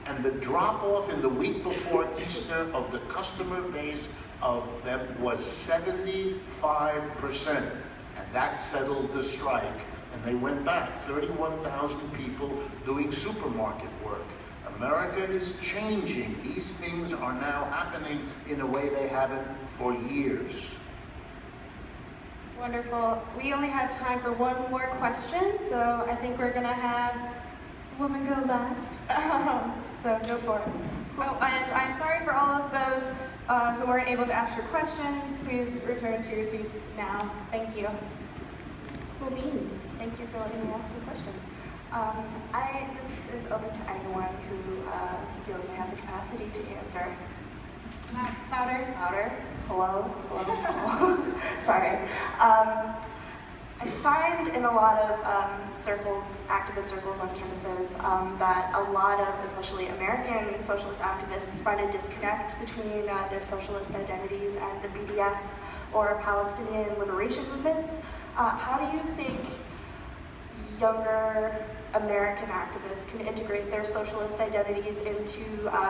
And the drop-off in the week before Easter of the customer base of them was 75%. And that settled the strike. And they went back, 31,000 people doing supermarket work. America is changing. These things are now happening in a way they haven't for years. Wonderful. We only have time for one more question, so I think we're going to have woman go last. So go for it. Oh, and I'm sorry for all of those who weren't able to ask your questions. Please return to your seats now. Thank you. Cool beans. Thank you for letting me ask a question. This is open to anyone who feels they have the capacity to answer. Louder. Louder. Hello. Hello. Hello. Sorry. I find in a lot of circles, activist circles on campuses, that a lot of, especially American socialist activists, find a disconnect between their socialist identities and the BDS or Palestinian liberation movements. How do you think younger American activists can integrate their socialist identities into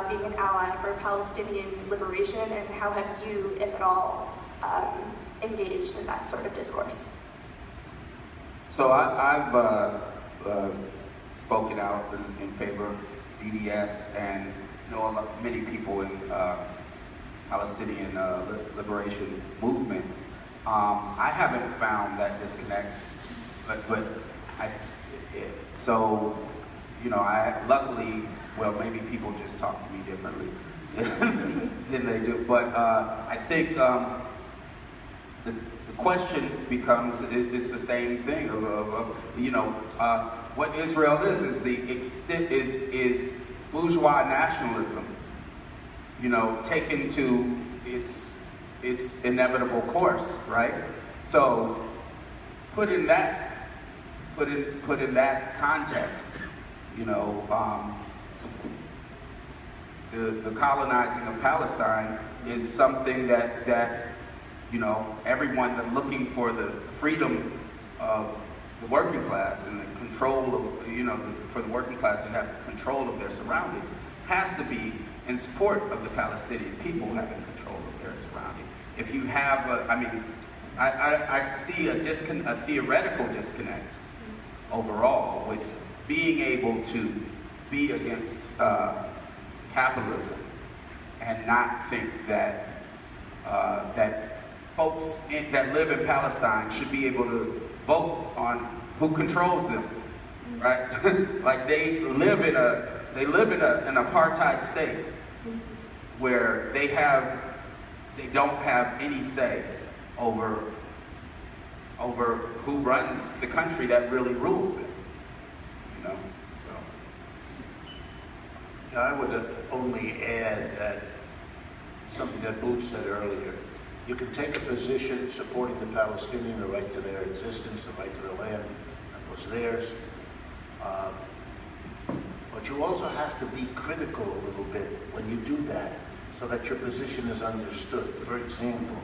being an ally for Palestinian liberation, and how have you, if at all, engaged in that sort of discourse? So I've spoken out in favor of BDS, and know many people in Palestinian liberation movement. I haven't found that disconnect, but so, you know, I luckily, well, maybe people just talk to me differently than they do, but I think the question becomes, it's the same thing of you know, what Israel is the extent, is bourgeois nationalism, you know, taken to its inevitable course, right? So put in that context, you know, the colonizing of Palestine is something that you know, everyone that's looking for the freedom of the working class and the control of, you know, for the working class to have control of their surroundings has to be in support of the Palestinian people having control of their surroundings. If you have, I see a theoretical disconnect overall with being able to be against capitalism and not think that that folks that live in Palestine should be able to vote on who controls them, right? Like they live in an apartheid state where they don't have any say over who runs the country that really rules them, you know, so. Yeah, I would only add that something that Booth said earlier. You can take a position supporting the Palestinian, the right to their existence, the right to the land that was theirs. But you also have to be critical a little bit when you do that, so that your position is understood. For example,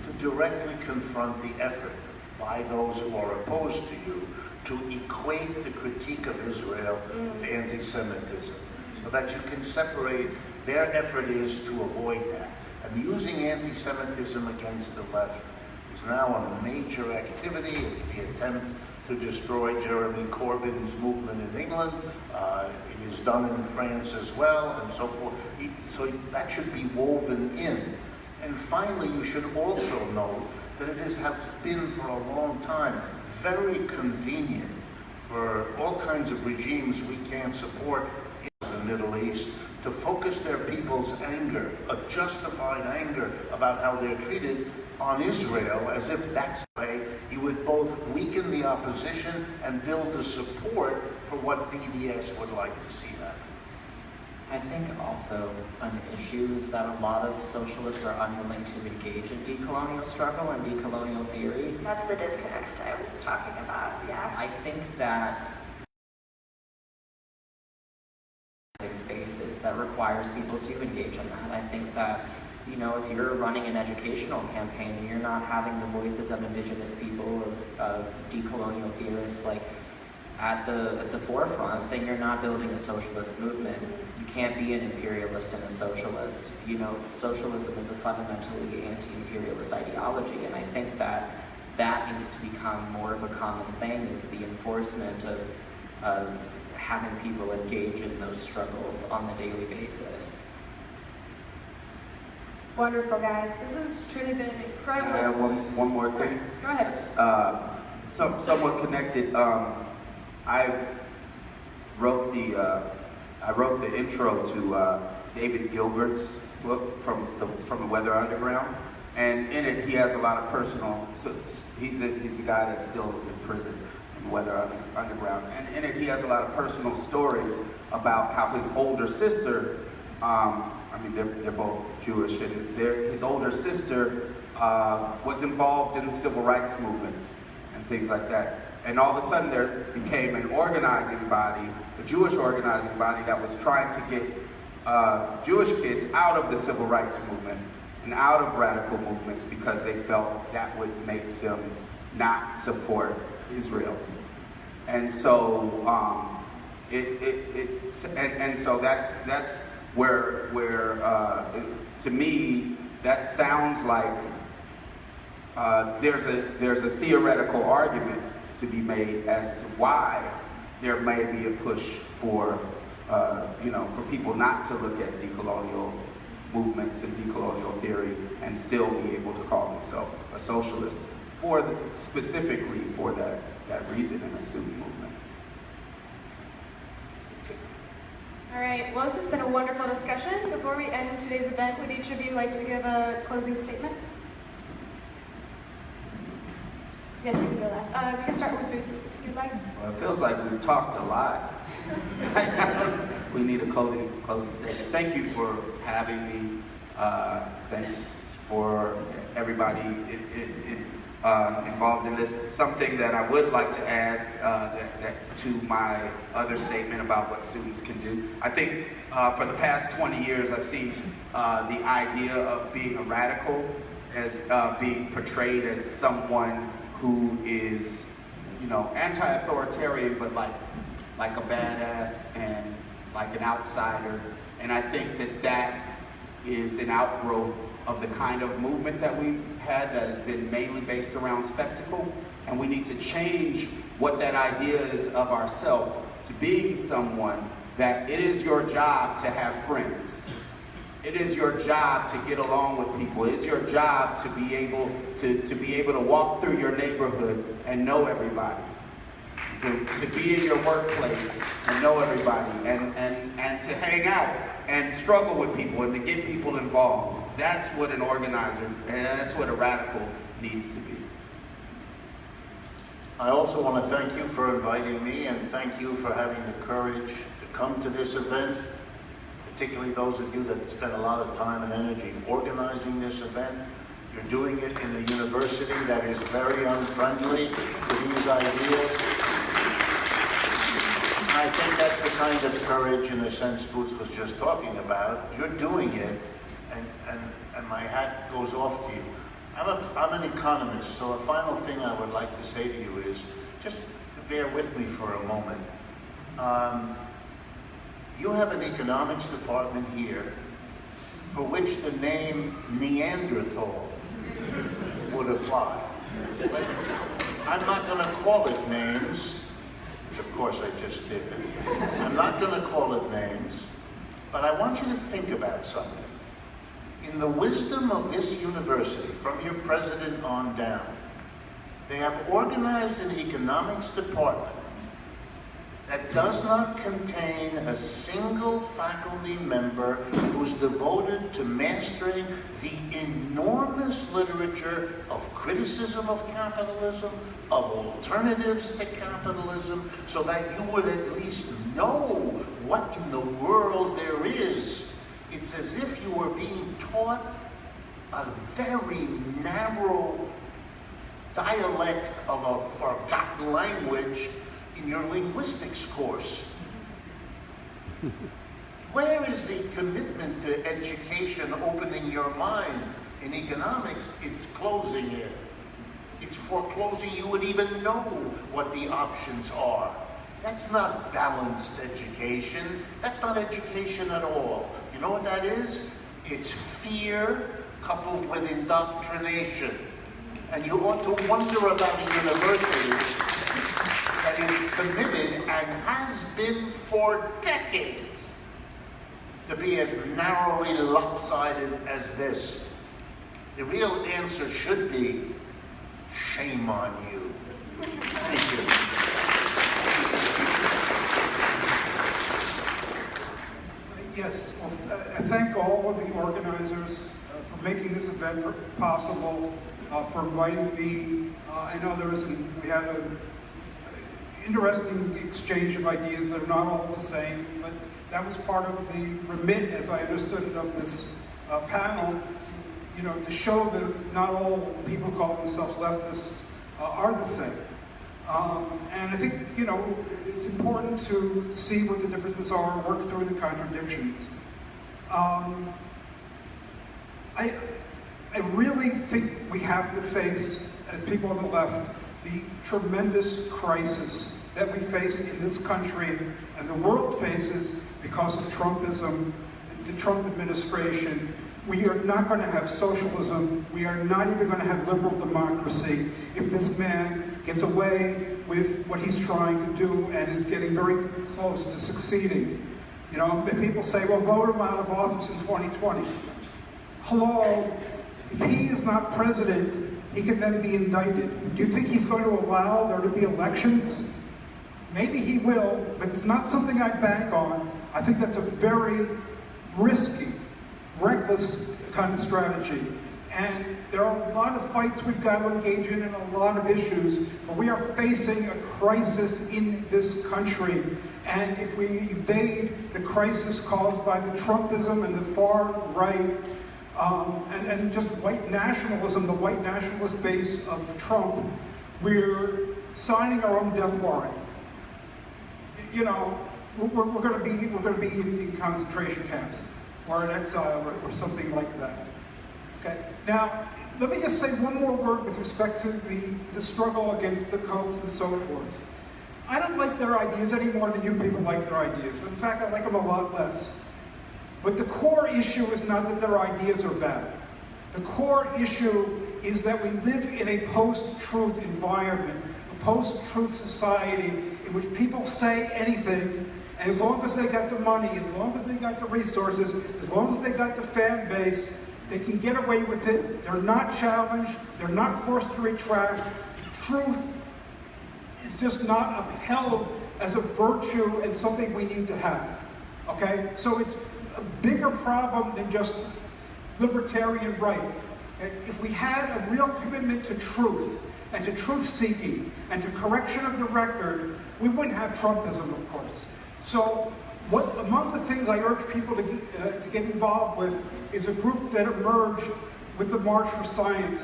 to directly confront the effort by those who are opposed to you to equate the critique of Israel with anti-Semitism, so that you can separate. Their effort is to avoid that. And using anti-Semitism against the left is now a major activity. It's the attempt to destroy Jeremy Corbyn's movement in England. It is done in France as well, and so forth. So that should be woven in. And finally, you should also know that it has been for a long time very convenient for all kinds of regimes we can't support in the Middle East to focus their people's anger, a justified anger about how they're treated, on Israel, as if that's the way you would both weaken the opposition and build the support for what BDS would like to see happen. I think also an issue is that a lot of socialists are unwilling to engage in decolonial struggle and decolonial theory. That's the disconnect I was talking about, yeah. I think that spaces that requires people to engage in that. I think that, you know, if you're running an educational campaign and you're not having the voices of indigenous people, of decolonial theorists like at the forefront, then you're not building a socialist movement. You can't be an imperialist and a socialist. You know, socialism is a fundamentally anti-imperialist ideology, and I think that that needs to become more of a common thing, is the enforcement of having people engage in those struggles on a daily basis. Wonderful, guys. This has truly been an incredible... I have one more thing. Go ahead. It's somewhat connected. I wrote the intro to David Gilbert's book from the Weather Underground, and in it he has a lot of personal. So he's the guy that's still in prison from Weather Underground, and in it he has a lot of personal stories about how his older sister. I mean, they're both Jewish, and his older sister was involved in civil rights movements, and things like that. And all of a sudden there became an organizing body, a Jewish organizing body that was trying to get Jewish kids out of the civil rights movement and out of radical movements because they felt that would make them not support Israel. And so so that's where to me that sounds like there's a theoretical argument to be made as to why there may be a push for for people not to look at decolonial movements and decolonial theory and still be able to call themselves a socialist specifically for that reason in a student movement. All right, well, this has been a wonderful discussion. Before we end today's event, would each of you like to give a closing statement? Yes, you can go last. We can start with Boots, if you'd like. Well, it feels like we've talked a lot. We need a closing statement. Thank you for having me. Thanks for everybody involved in this. Something that I would like to add to my other statement about what students can do. I think for the past 20 years, I've seen the idea of being a radical as being portrayed as someone who is, anti-authoritarian, but like a badass and like an outsider. And I think that is an outgrowth of the kind of movement that we've had that has been mainly based around spectacle. And we need to change what that idea is of ourselves to being someone that it is your job to have friends. It is your job to get along with people. It is your job to be able to walk through your neighborhood and know everybody. To be in your workplace and know everybody and to hang out and struggle with people and to get people involved. That's what an organizer, and that's what a radical needs to be. I also want to thank you for inviting me and thank you for having the courage to come to this event, particularly those of you that spent a lot of time and energy organizing this event. You're doing it in a university that is very unfriendly to these ideas. And I think that's the kind of courage, in a sense, Boots was just talking about. You're doing it, and my hat goes off to you. I'm an economist, so a final thing I would like to say to you is, just to bear with me for a moment. You have an economics department here for which the name Neanderthal would apply. But I'm not going to call it names, which of course I just did. I'm not going to call it names, but I want you to think about something. In the wisdom of this university, from your president on down, they have organized an economics department that does not contain a single faculty member who's devoted to mastering the enormous literature of criticism of capitalism, of alternatives to capitalism, so that you would at least know what in the world there is. It's as if you were being taught a very narrow dialect of a forgotten language in your linguistics course. Where is the commitment to education opening your mind? In economics, it's closing it. It's foreclosing you would even know what the options are. That's not balanced education. That's not education at all. You know what that is? It's fear coupled with indoctrination. And you ought to wonder about a university that is committed and has been for decades to be as narrowly lopsided as this. The real answer should be, shame on you. Thank you. Yes, well, I thank all of the organizers for making this event possible, for inviting me. I know we had an interesting exchange of ideas that are not all the same, but that was part of the remit, as I understood it, of this panel, to show that not all people who call themselves leftists are the same. And I think, you know, it's important to see what the differences are, work through the contradictions. I really think we have to face, as people on the left, the tremendous crisis that we face in this country and the world faces because of Trumpism, the Trump administration. We are not going to have socialism. We are not even going to have liberal democracy if this man gets away with what he's trying to do and is getting very close to succeeding. You know, people say, well, vote him out of office in 2020. Hello, if he is not president, he can then be indicted. Do you think he's going to allow there to be elections? Maybe he will, but it's not something I bank on. I think that's a very risky, reckless kind of strategy. And there are a lot of fights we've got to engage in and a lot of issues, but we are facing a crisis in this country. And if we evade the crisis caused by the Trumpism and the far right, and just white nationalism, the white nationalist base of Trump, we're signing our own death warrant. You know, we're going to be in concentration camps or in exile or something like that. Okay. Now, let me just say one more word with respect to the struggle against the Kochs and so forth. I don't like their ideas any more than you people like their ideas. In fact, I like them a lot less. But the core issue is not that their ideas are bad. The core issue is that we live in a post-truth environment, a post-truth society in which people say anything, and as long as they got the money, as long as they got the resources, as long as they got the fan base, they can get away with it. They're not challenged. They're not forced to retract. Truth is just not upheld as a virtue and something we need to have. Okay? So it's a bigger problem than just libertarian right. Okay? If we had a real commitment to truth and to truth-seeking and to correction of the record, we wouldn't have Trumpism, of course. So among the things I urge people to get involved with is a group that emerged with the March for Science.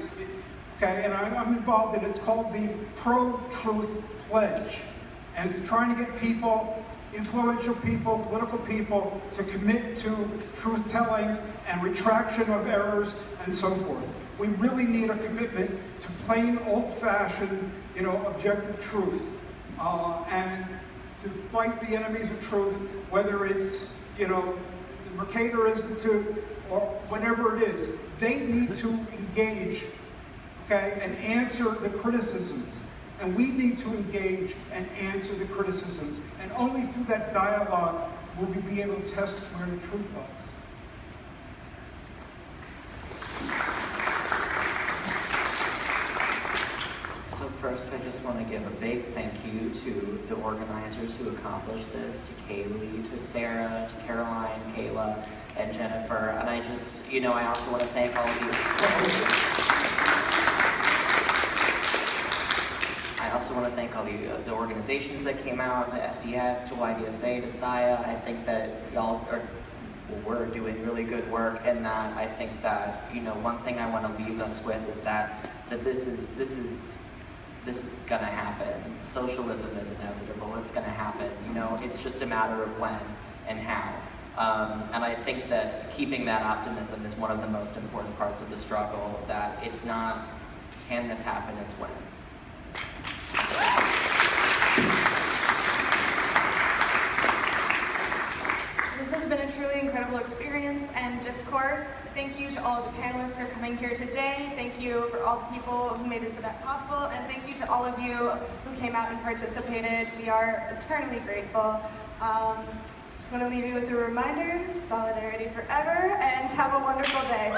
Okay, and I'm involved in it. It's called the Pro-Truth Pledge. And it's trying to get people, influential people, political people, to commit to truth-telling and retraction of errors and so forth. We really need a commitment to plain, old-fashioned, objective truth. And to fight the enemies of truth, whether it's, the Mercator Institute or whatever it is. They need to engage, okay, and answer the criticisms. And we need to engage and answer the criticisms. And only through that dialogue will we be able to test where the truth lies. So first, I just want to give a big thank you to the organizers who accomplished this, to Kaylee, to Sarah, to Caroline, Kayla, and Jennifer. And I just, I also want to thank all of you. I also want to thank all the organizations that came out, to SDS, to YDSA, to SIA. I think that we're doing really good work, and that I think that, one thing I want to leave us with is that this is going to happen. Socialism is inevitable. It's going to happen. It's just a matter of when and how. And I think that keeping that optimism is one of the most important parts of the struggle, that it's not, can this happen, it's when. This has been a truly incredible experience and discourse. Thank you to all of the panelists for coming here today. Thank you for all the people who made this event possible, and thank you to all of you who came out and participated. We are eternally grateful. Just want to leave you with the reminders, solidarity forever, and have a wonderful day.